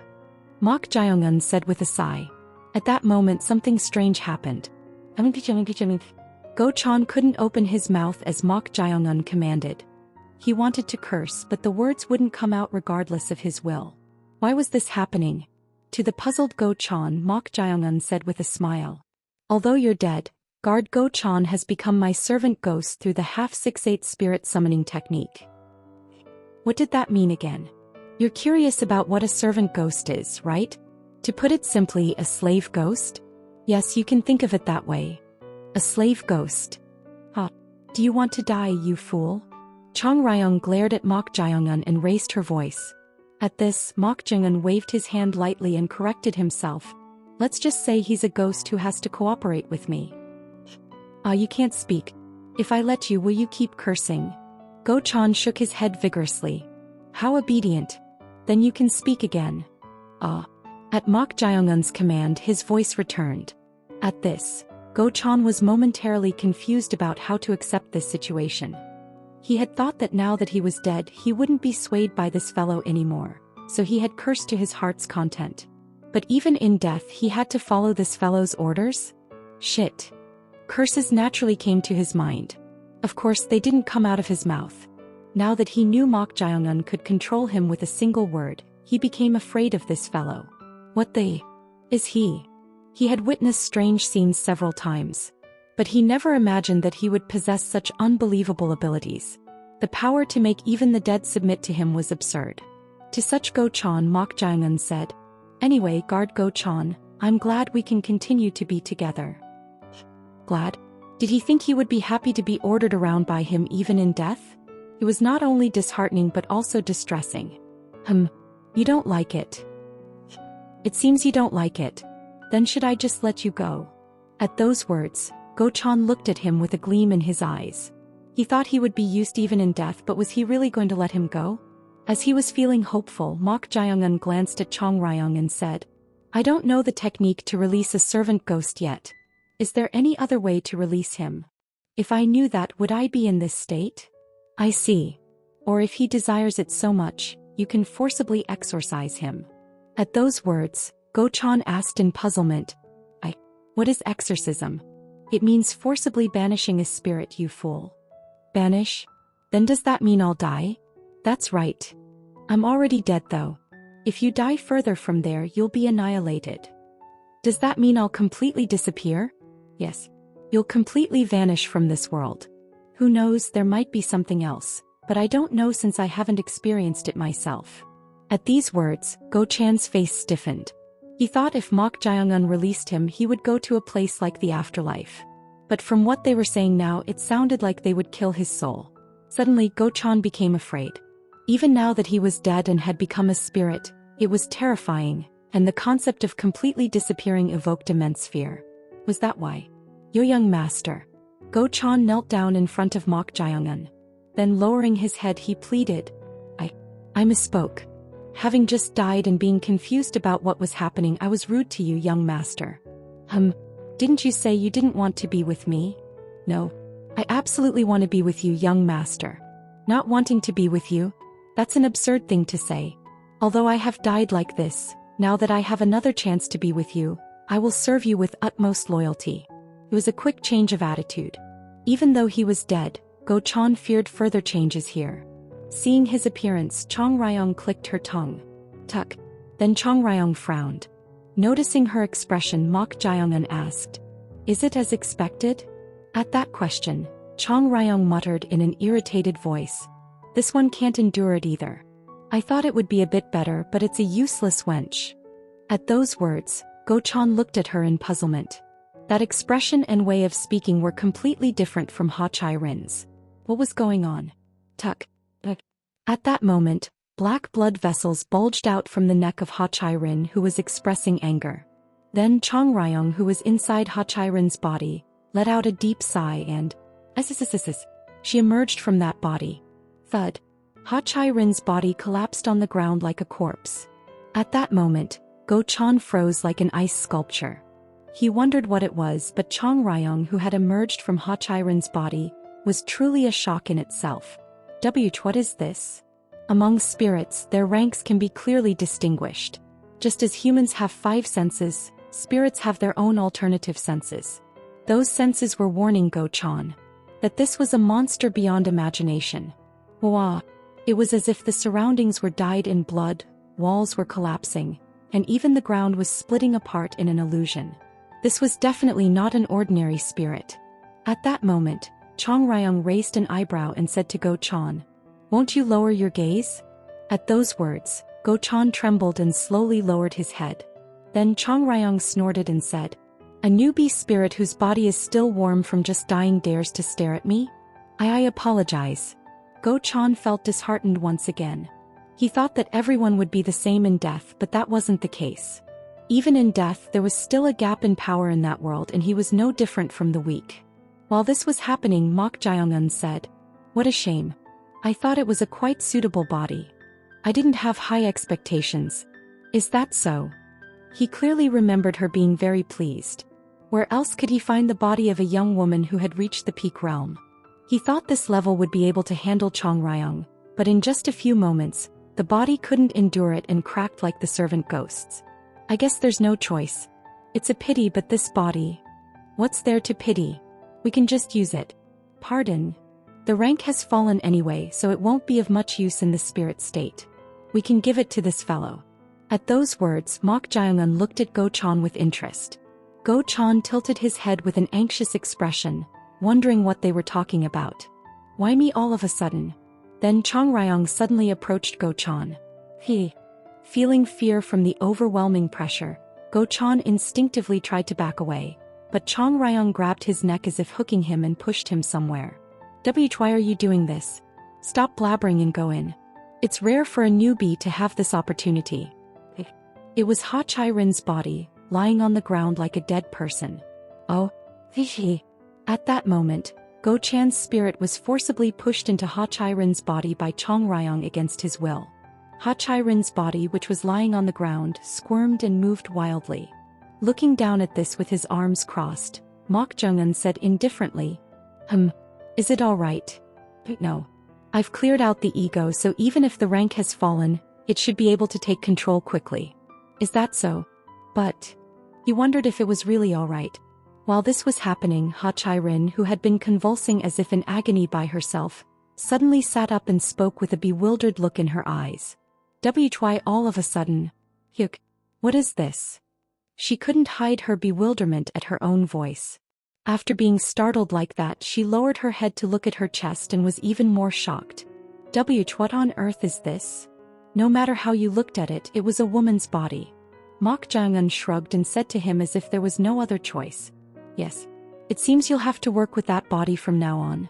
Mok Jae-un said with a sigh. At that moment something strange happened. Go Chan couldn't open his mouth as Mok Jae-un commanded. He wanted to curse, but the words wouldn't come out regardless of his will. Why was this happening? To the puzzled Go Chan, Mok Jae-un said with a smile. Although you're dead, Guard Go Chan has become my servant ghost through the half-6/8 spirit summoning technique. What did that mean again? You're curious about what a servant ghost is, right? To put it simply, a slave ghost? Yes, you can think of it that way. A slave ghost. Ha. Do you want to die, you fool? Chong Ryong glared at Mok Jae-un and raised her voice. At this, Mok Jae-un waved his hand lightly and corrected himself. Let's just say he's a ghost who has to cooperate with me. You can't speak. If I let you, will you keep cursing? Go Chan shook his head vigorously. How obedient. Then you can speak again. At Mok Jae-un's command, his voice returned. At this, Go Chan was momentarily confused about how to accept this situation. He had thought that now that he was dead, he wouldn't be swayed by this fellow anymore, so he had cursed to his heart's content. But even in death, he had to follow this fellow's orders? Shit. Curses naturally came to his mind. Of course, they didn't come out of his mouth. Now that he knew Mok Jae-un could control him with a single word, he became afraid of this fellow. What the is he? He had witnessed strange scenes several times, but he never imagined that he would possess such unbelievable abilities. The power to make even the dead submit to him was absurd. To such Go Chan, Mok Jae-un said, Anyway, Guard Go Chan, I'm glad we can continue to be together. Glad? Did he think he would be happy to be ordered around by him even in death? It was not only disheartening but also distressing. You don't like it. It seems you don't like it. Then should I just let you go? At those words, Go Chan looked at him with a gleam in his eyes. He thought he would be used even in death, but was he really going to let him go? As he was feeling hopeful, Mok Jae-un glanced at Chong Ryong and said, I don't know the technique to release a servant ghost yet. Is there any other way to release him? If I knew that, would I be in this state? I see. Or if he desires it so much, you can forcibly exorcise him. At those words, Go Chan asked in puzzlement, What is exorcism? It means forcibly banishing a spirit, you fool. Banish? Then does that mean I'll die? That's right. I'm already dead though. If you die further from there, you'll be annihilated. Does that mean I'll completely disappear? Yes. You'll completely vanish from this world. Who knows, there might be something else, but I don't know since I haven't experienced it myself. At these words, Go Chan's face stiffened. He thought if Mok Jae-un released him, he would go to a place like the afterlife. But from what they were saying now, it sounded like they would kill his soul. Suddenly, Go Chan became afraid. Even now that he was dead and had become a spirit, it was terrifying, and the concept of completely disappearing evoked immense fear. Was that why? Yo young master. Go Chan knelt down in front of Mok Jae-un. Then lowering his head, he pleaded, I misspoke. Having just died and being confused about what was happening, I was rude to you, young master. Didn't you say you didn't want to be with me? No. I absolutely want to be with you, young master. Not wanting to be with you? That's an absurd thing to say. Although I have died like this, now that I have another chance to be with you, I will serve you with utmost loyalty. It was a quick change of attitude. Even though he was dead, Go Chan feared further changes here. Seeing his appearance, Chong Ryong clicked her tongue. Tuck. Then Chong Ryong frowned. Noticing her expression, Mok Jae-un asked, Is it as expected? At that question, Chong Ryong muttered in an irritated voice. This one can't endure it either. I thought it would be a bit better, but it's a useless wench. At those words, Go Chan looked at her in puzzlement. That expression and way of speaking were completely different from Ha Chai Rin's. What was going on? Tuck. At that moment, black blood vessels bulged out from the neck of Ha Chai Rin, who was expressing anger. Then Chong Ryong, who was inside Ha Chai Rin's body, let out a deep sigh and she emerged from that body. Thud. Ha Chai Rin's body collapsed on the ground like a corpse. At that moment, Go Chan froze like an ice sculpture. He wondered what it was, but Chong Ryong, who had emerged from Ha Chai Rin's body, was truly a shock in itself. What is this? Among spirits, their ranks can be clearly distinguished. Just as humans have 5 senses, spirits have their own alternative senses. Those senses were warning Go Chan that this was a monster beyond imagination. Wah! It was as if the surroundings were dyed in blood, walls were collapsing, and even the ground was splitting apart in an illusion. This was definitely not an ordinary spirit. At that moment, Chong Ryong raised an eyebrow and said to Go Chan, "Won't you lower your gaze?" At those words, Go Chan trembled and slowly lowered his head. Then Chong Ryong snorted and said, "A newbie spirit whose body is still warm from just dying dares to stare at me? I apologize." Go Chan felt disheartened once again. He thought that everyone would be the same in death, but that wasn't the case. Even in death, there was still a gap in power in that world, and he was no different from the weak. While this was happening, Mok Jae-un said, "What a shame. I thought it was a quite suitable body. I didn't have high expectations." "Is that so?" He clearly remembered her being very pleased. Where else could he find the body of a young woman who had reached the peak realm? He thought this level would be able to handle Chong Ryong, but in just a few moments, the body couldn't endure it and cracked like the servant ghosts. "I guess there's no choice. It's a pity, but this body... What's there to pity? We can just use it." "Pardon? The rank has fallen anyway, so it won't be of much use in the spirit state. We can give it to this fellow." At those words, Mok Jae-un looked at Go Chan with interest. Go Chan tilted his head with an anxious expression, wondering what they were talking about. "Why me all of a sudden?" Then Chong Ryong suddenly approached Go Chan. Feeling fear from the overwhelming pressure, Go Chan instinctively tried to back away, but Chong Ryong grabbed his neck as if hooking him and pushed him somewhere. "Why are you doing this? Stop blabbering and go in. It's rare for a newbie to have this opportunity." It was Ha Chai Rin's body, lying on the ground like a dead person. "Oh, At that moment, Go Chan's spirit was forcibly pushed into Ha Chai Rin's body by Chong Ryong against his will. Ha Chai Rin's body, which was lying on the ground, squirmed and moved wildly. Looking down at this with his arms crossed, Mok Jae-un said indifferently, "Is it all right?" "No. I've cleared out the ego, so even if the rank has fallen, it should be able to take control quickly." "Is that so?" But he wondered if it was really all right. While this was happening, Ha Chai Rin, who had been convulsing as if in agony by herself, suddenly sat up and spoke with a bewildered look in her eyes. "Why all of a sudden? Hyuk, what is this?" She couldn't hide her bewilderment at her own voice. After being startled like that, she lowered her head to look at her chest and was even more shocked. What on earth is this? No matter how you looked at it, it was a woman's body. Mok Jae-un shrugged and said to him as if there was no other choice, "Yes. It seems you'll have to work with that body from now on."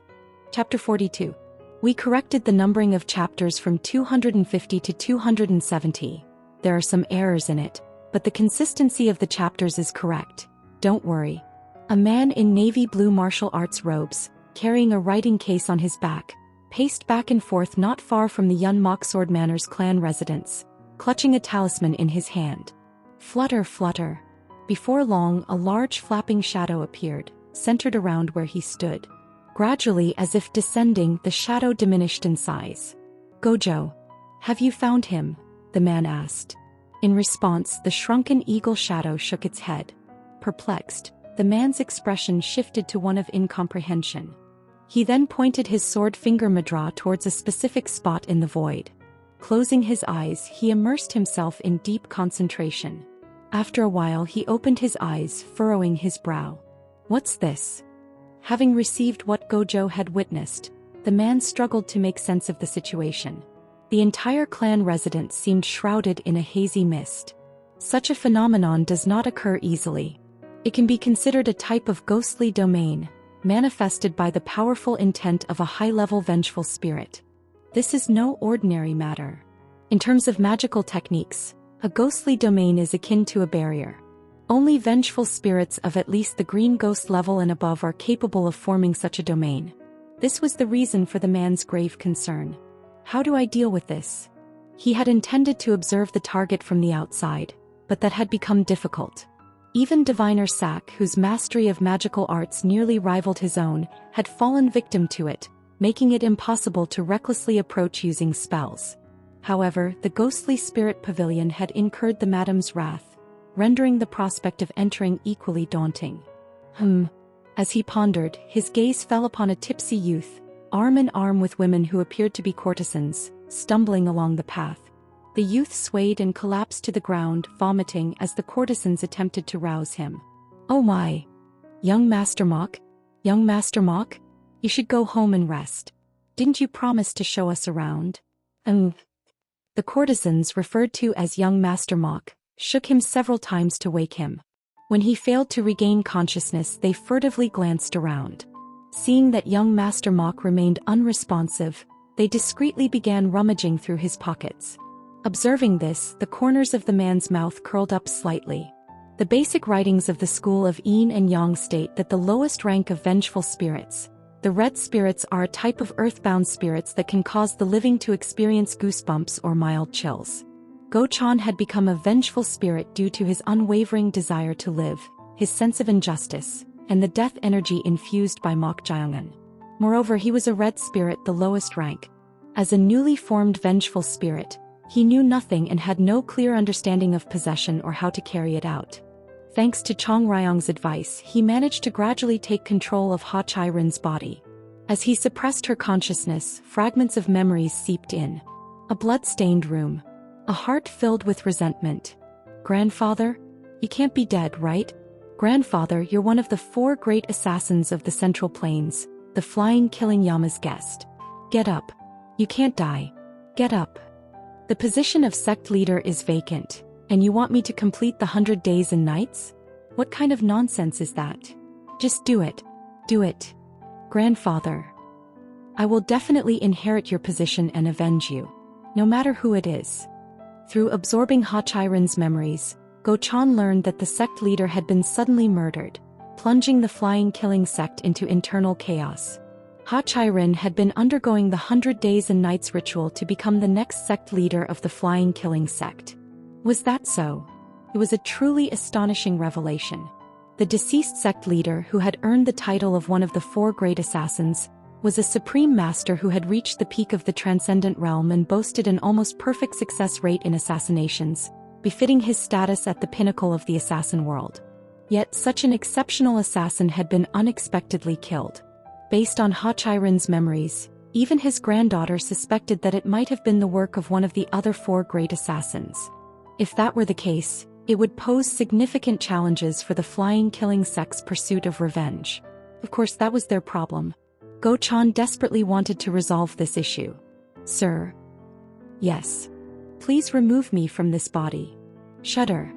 Chapter 42. We corrected the numbering of chapters from 250 to 270. There are some errors in it, but the consistency of the chapters is correct. Don't worry. A man in navy blue martial arts robes, carrying a writing case on his back, paced back and forth not far from the Yun Mok Sword Manor's clan residence, clutching a talisman in his hand. Flutter, flutter. Before long, a large flapping shadow appeared, centered around where he stood. Gradually, as if descending, the shadow diminished in size. "Gojo, have you found him?" the man asked. In response, the shrunken eagle shadow shook its head. Perplexed, the man's expression shifted to one of incomprehension. He then pointed his sword finger mudra towards a specific spot in the void. Closing his eyes, he immersed himself in deep concentration. After a while, he opened his eyes, furrowing his brow. "What's this?" Having received what Gojo had witnessed, the man struggled to make sense of the situation. The entire clan residence seemed shrouded in a hazy mist. Such a phenomenon does not occur easily. It can be considered a type of ghostly domain, manifested by the powerful intent of a high-level vengeful spirit. This is no ordinary matter. In terms of magical techniques, a ghostly domain is akin to a barrier. Only vengeful spirits of at least the green ghost level and above are capable of forming such a domain. This was the reason for the man's grave concern. How do I deal with this? He had intended to observe the target from the outside, but that had become difficult. Even Diviner Sack, whose mastery of magical arts nearly rivaled his own, had fallen victim to it, making it impossible to recklessly approach using spells. However, the ghostly spirit pavilion had incurred the madam's wrath, rendering the prospect of entering equally daunting. As he pondered, his gaze fell upon a tipsy youth, arm in arm with women who appeared to be courtesans, stumbling along the path. The youth swayed and collapsed to the ground, vomiting as the courtesans attempted to rouse him. "Oh my! Young Master Mok? Young Master Mok? You should go home and rest. Didn't you promise to show us around?" The courtesans, referred to as young Master Mok, shook him several times to wake him. When he failed to regain consciousness, they furtively glanced around. Seeing that young Master Mok remained unresponsive, they discreetly began rummaging through his pockets. Observing this, the corners of the man's mouth curled up slightly. The basic writings of the school of Yin and Yang state that the lowest rank of vengeful spirits, the red spirits, are a type of earthbound spirits that can cause the living to experience goosebumps or mild chills. Go-chan had become a vengeful spirit due to his unwavering desire to live, his sense of injustice, and the death energy infused by Mok Jiongun. Moreover, he was a red spirit, the lowest rank. As a newly formed vengeful spirit, he knew nothing and had no clear understanding of possession or how to carry it out. Thanks to Chong Ryong's advice, he managed to gradually take control of Ha Chai-rin's body. As he suppressed her consciousness, fragments of memories seeped in. A blood-stained room. A heart filled with resentment. "Grandfather? You can't be dead, right? Grandfather, you're one of the 4 great assassins of the Central Plains, the flying killing Yama's guest. Get up. You can't die. Get up. The position of sect leader is vacant, and you want me to complete the 100 days and nights? What kind of nonsense is that? Just do it. Do it. Grandfather. I will definitely inherit your position and avenge you, no matter who it is." Through absorbing Ha Chai-rin's memories, Go-chan learned that the sect leader had been suddenly murdered, plunging the flying killing sect into internal chaos. Ha Chai-rin had been undergoing the 100 days and nights ritual to become the next sect leader of the flying killing sect. Was that so? It was a truly astonishing revelation. The deceased sect leader, who had earned the title of one of the 4 great assassins, was a supreme master who had reached the peak of the transcendent realm and boasted an almost perfect success rate in assassinations, befitting his status at the pinnacle of the assassin world. Yet such an exceptional assassin had been unexpectedly killed. Based on Ha Chai-rin's memories, even his granddaughter suspected that it might have been the work of one of the other 4 great assassins. If that were the case, it would pose significant challenges for the flying killing sect's pursuit of revenge. Of course, that was their problem. Go-chan desperately wanted to resolve this issue. "Sir." "Yes. Please remove me from this body." "Shudder."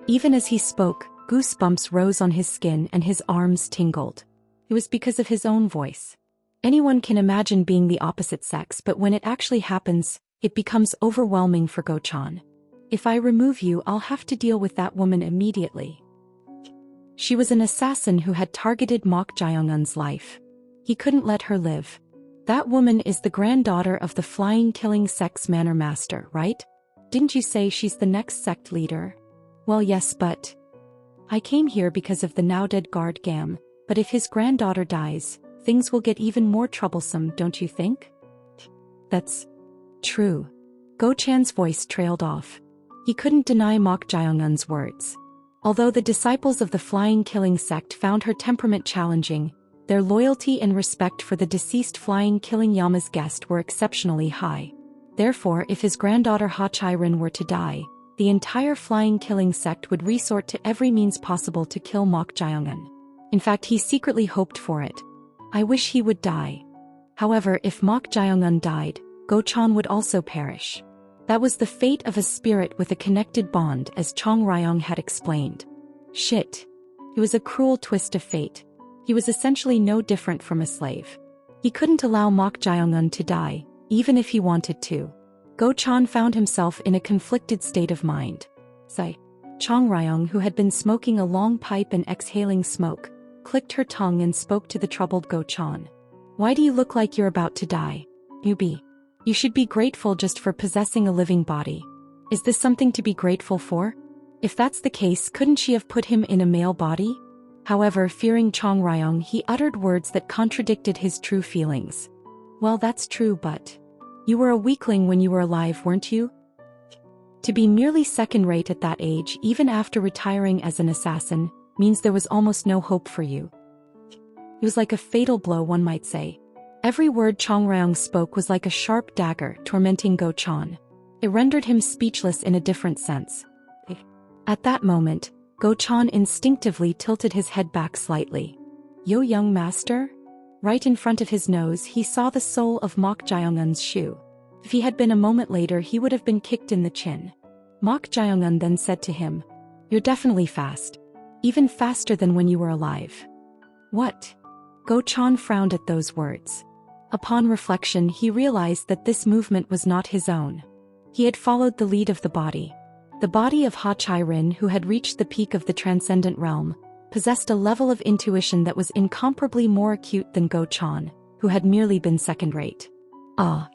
Even as he spoke, goosebumps rose on his skin and his arms tingled. It was because of his own voice. Anyone can imagine being the opposite sex, but when it actually happens, it becomes overwhelming for Go-chan. "If I remove you, I'll have to deal with that woman immediately." She was an assassin who had targeted Mok Jiongun's life. He couldn't let her live. That woman is the granddaughter of the flying killing sect's manor master, right? Didn't you say she's the next sect leader? Well, yes, but I came here because of the now dead guard Gam, but if his granddaughter dies, things will get even more troublesome, don't you think? That's true. Go-chan's voice trailed off. He couldn't deny Mok Jiongun's words. Although the disciples of the flying killing sect found her temperament challenging, their loyalty and respect for the deceased flying killing Yama's guest were exceptionally high. Therefore, if his granddaughter Ha Chai-rin were to die, the entire flying killing sect would resort to every means possible to kill Mok Jiongun. In fact, he secretly hoped for it, I wish he would die. However, if Mok Jayongun died, Go-chan would also perish. That was the fate of a spirit with a connected bond, as Chong Ryong had explained. Shit. It was a cruel twist of fate. He was essentially no different from a slave. He couldn't allow Mok Jayongun to die, even if he wanted to. Go-chan found himself in a conflicted state of mind. Chong Ryong, who had been smoking a long pipe and exhaling smoke, clicked her tongue and spoke to the troubled Go-chan. Why do you look like you're about to die? You should be grateful just for possessing a living body. Is this something to be grateful for? If that's the case, couldn't she have put him in a male body? However, fearing Chong Ryong, he uttered words that contradicted his true feelings. Well, that's true, but you were a weakling when you were alive, weren't you? To be merely second-rate at that age, even after retiring as an assassin, means there was almost no hope for you. It was like a fatal blow, one might say. Every word Chong Ryong spoke was like a sharp dagger, tormenting Go-chan. It rendered him speechless in a different sense. At that moment, Go-chan instinctively tilted his head back slightly. Yo, young master? Right in front of his nose, he saw the sole of Mok Jayongun's shoe. If he had been a moment later, he would have been kicked in the chin. Mok Jayongun then said to him, "You're definitely fast. Even faster than when you were alive." What? Go-chan frowned at those words. Upon reflection, he realized that this movement was not his own. He had followed the lead of the body. The body of Ha Chai-rin, who had reached the peak of the transcendent realm, possessed a level of intuition that was incomparably more acute than Go-chan, who had merely been second-rate. Ah.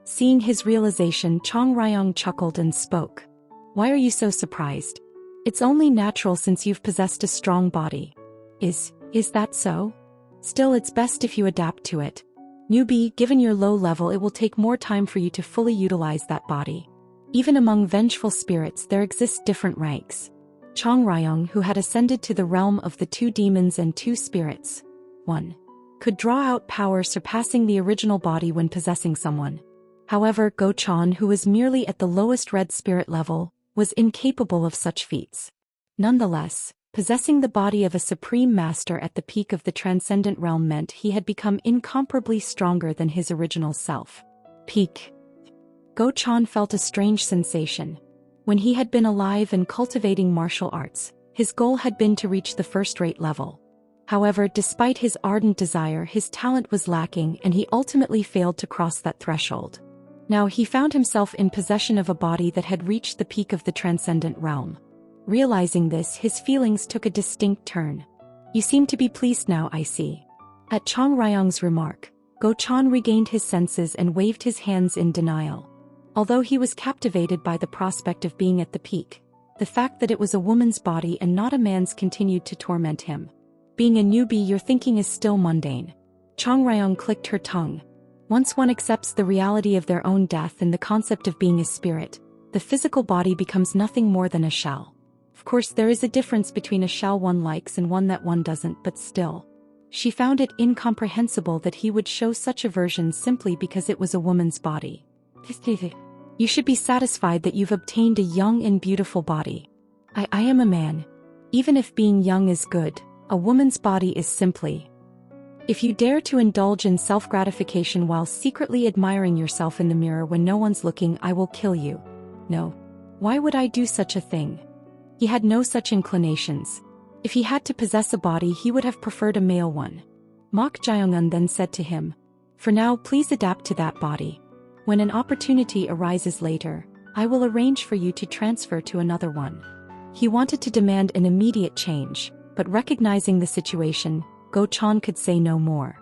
Seeing his realization, Chong Ryong chuckled and spoke. Why are you so surprised? It's only natural since you've possessed a strong body. Is that so? Still, it's best if you adapt to it. Newbie, given your low level, it will take more time for you to fully utilize that body. Even among vengeful spirits, there exist different ranks. Chong Ryong, who had ascended to the realm of the two demons and two spirits, 1. could draw out power surpassing the original body when possessing someone. However, Go-chan, who was merely at the lowest red spirit level, was incapable of such feats. Nonetheless, possessing the body of a supreme master at the peak of the transcendent realm meant he had become incomparably stronger than his original self. Peak. Go-chan felt a strange sensation. When he had been alive and cultivating martial arts, his goal had been to reach the first-rate level. However, despite his ardent desire, his talent was lacking and he ultimately failed to cross that threshold. Now he found himself in possession of a body that had reached the peak of the transcendent realm. Realizing this, his feelings took a distinct turn. You seem to be pleased now, I see. At Chong Ryong's remark, Go-chan regained his senses and waved his hands in denial. Although he was captivated by the prospect of being at the peak, the fact that it was a woman's body and not a man's continued to torment him. Being a newbie, your thinking is still mundane. Chong Ryong clicked her tongue. Once one accepts the reality of their own death and the concept of being a spirit, the physical body becomes nothing more than a shell. Of course, there is a difference between a shell one likes and one that one doesn't, but still. She found it incomprehensible that he would show such aversion simply because it was a woman's body. You should be satisfied that you've obtained a young and beautiful body. I am a man. Even if being young is good, a woman's body is simply. If you dare to indulge in self-gratification while secretly admiring yourself in the mirror when no one's looking, I will kill you. No. Why would I do such a thing? He had no such inclinations. If he had to possess a body, he would have preferred a male one. Mok Jayongun then said to him, "For now, please adapt to that body. When an opportunity arises later, I will arrange for you to transfer to another one." He wanted to demand an immediate change, but recognizing the situation, Go-chan could say no more.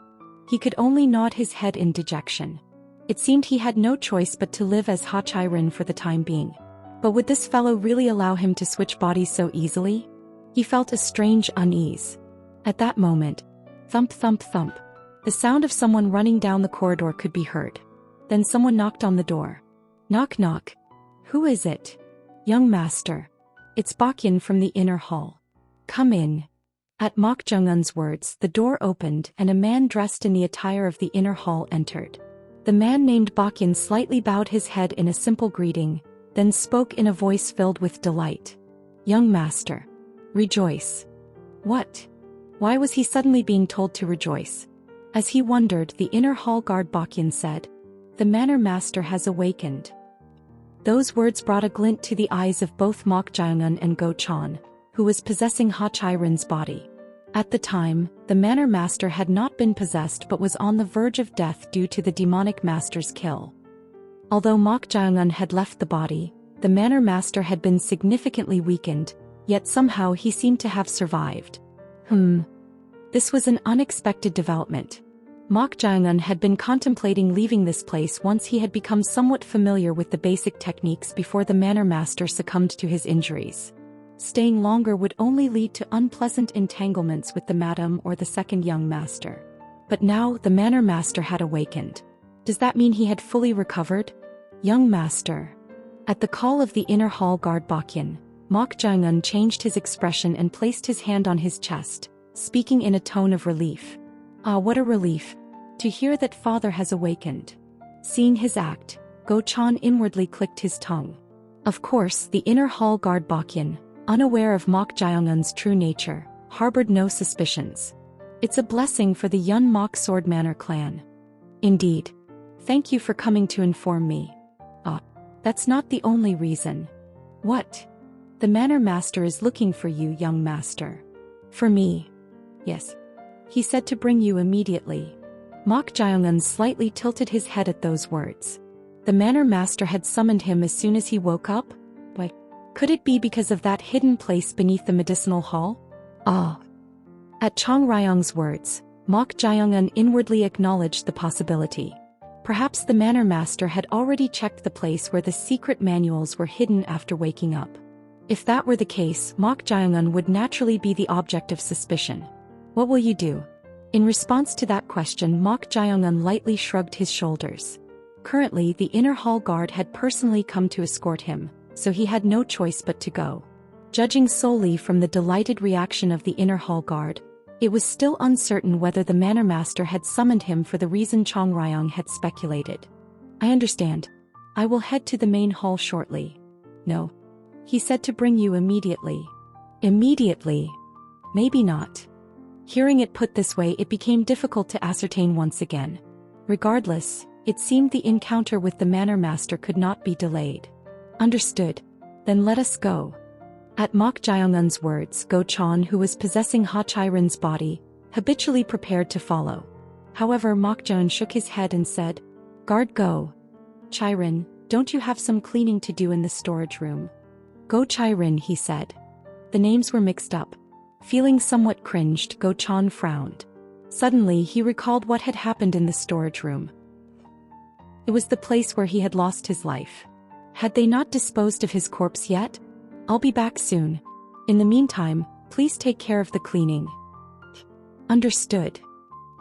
He could only nod his head in dejection. It seemed he had no choice but to live as Ha Chai-rin for the time being. But would this fellow really allow him to switch bodies so easily? He felt a strange unease. At that moment, thump thump thump, the sound of someone running down the corridor could be heard. Then someone knocked on the door. Knock knock. Who is it? Young master. It's Bakyan from the inner hall. Come in. At Mok Jung-un's words, the door opened and a man dressed in the attire of the inner hall entered. The man named Bakyan slightly bowed his head in a simple greeting, then spoke in a voice filled with delight. Young master. Rejoice. What? Why was he suddenly being told to rejoice? As he wondered, the inner hall guard Baekhyun said, "The Manor Master has awakened." Those words brought a glint to the eyes of both Mok Jae-eun and Go Chan, who was possessing Ha Chai-rin's body. At the time, the Manor Master had not been possessed but was on the verge of death due to the demonic master's kill. Although Mok Jae-eun had left the body, the Manor Master had been significantly weakened, yet somehow he seemed to have survived. This was an unexpected development. Mok Jae-eun had been contemplating leaving this place once he had become somewhat familiar with the basic techniques before the Manor Master succumbed to his injuries. Staying longer would only lead to unpleasant entanglements with the Madam or the second young master. But now the Manor Master had awakened. Does that mean he had fully recovered? Young master. At the call of the inner hall guard Baekhyun, Mok Jae-eun changed his expression and placed his hand on his chest, speaking in a tone of relief. Ah, what a relief! To hear that father has awakened. Seeing his act, Go Chan inwardly clicked his tongue. Of course, the inner hall guard Baekhyun, unaware of Mok Jae-eun's true nature, harbored no suspicions. It's a blessing for the Yun Mok Sword Manor clan. Indeed. Thank you for coming to inform me. Ah, that's not the only reason. What? The Manor Master is looking for you, young master. For me? Yes. He said to bring you immediately. Mok Jae-eun slightly tilted his head at those words. The Manor Master had summoned him as soon as he woke up? But could it be because of that hidden place beneath the medicinal hall? Ah. At Chong Ryong's words, Mok Jae-eun inwardly acknowledged the possibility. Perhaps the Manor Master had already checked the place where the secret manuals were hidden after waking up. If that were the case, Mok Jae-eun would naturally be the object of suspicion. What will you do? In response to that question, Mok Jae-eun lightly shrugged his shoulders. Currently, the inner hall guard had personally come to escort him, so he had no choice but to go. Judging solely from the delighted reaction of the inner hall guard, it was still uncertain whether the Manor Master had summoned him for the reason Chong Ryong had speculated. I understand. I will head to the main hall shortly. No. He said to bring you immediately. Immediately? Maybe not. Hearing it put this way, it became difficult to ascertain once again. Regardless, it seemed the encounter with the Manor Master could not be delayed. Understood. Then let us go. At Mok Jae-eun's words, Go Chan, who was possessing Ha Chai-rin's body, habitually prepared to follow. However, Mok Jae-eun shook his head and said, "Guard, go. Chai-rin, don't you have some cleaning to do in the storage room?" Go Chai-rin, he said. The names were mixed up. Feeling somewhat cringed, Go Chan frowned. Suddenly, he recalled what had happened in the storage room. It was the place where he had lost his life. Had they not disposed of his corpse yet? I'll be back soon. In the meantime, please take care of the cleaning. Understood.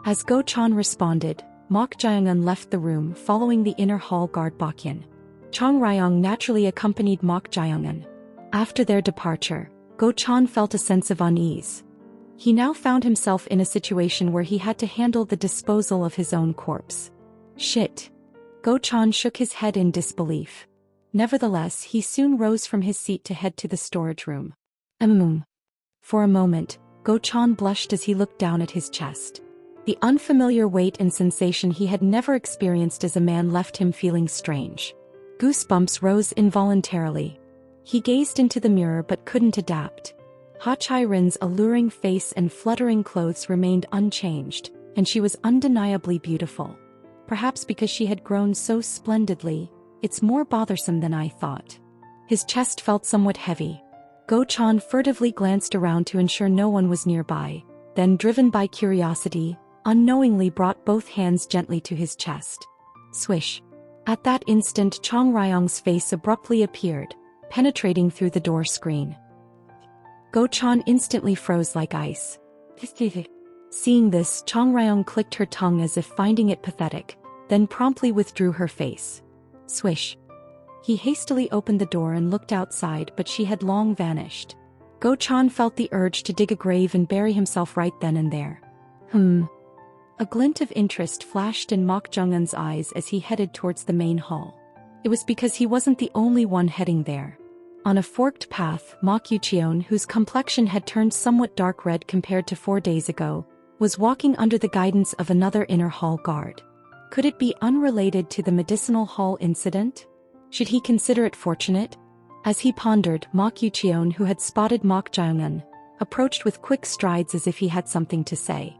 As Go Chan responded, Mok Jae-eun left the room following the inner hall guard Baekhyun. Chong Ryong naturally accompanied Mok Jae-eun. After their departure, Go Chan felt a sense of unease. He now found himself in a situation where he had to handle the disposal of his own corpse. Shit. Go Chan shook his head in disbelief. Nevertheless, he soon rose from his seat to head to the storage room. For a moment, Go Chan blushed as he looked down at his chest. The unfamiliar weight and sensation he had never experienced as a man left him feeling strange. Goosebumps rose involuntarily. He gazed into the mirror but couldn't adapt. Ha Chai-rin's alluring face and fluttering clothes remained unchanged, and she was undeniably beautiful. Perhaps because she had grown so splendidly, it's more bothersome than I thought. His chest felt somewhat heavy. Go Chan furtively glanced around to ensure no one was nearby, then driven by curiosity, unknowingly brought both hands gently to his chest. Swish. At that instant, Chong Ryong's face abruptly appeared, penetrating through the door screen. Go Chan instantly froze like ice. Seeing this, Chong Ryong clicked her tongue as if finding it pathetic, then promptly withdrew her face. Swish. He hastily opened the door and looked outside, but she had long vanished. Go Chan felt the urge to dig a grave and bury himself right then and there. A glint of interest flashed in Mok Jae-eun's eyes as he headed towards the main hall. It was because he wasn't the only one heading there. On a forked path, Mok Yucheon, whose complexion had turned somewhat dark red compared to 4 days ago, was walking under the guidance of another inner hall guard. Could it be unrelated to the medicinal hall incident? Should he consider it fortunate? As he pondered, Mok Yucheon, who had spotted Mok Jongun, approached with quick strides as if he had something to say.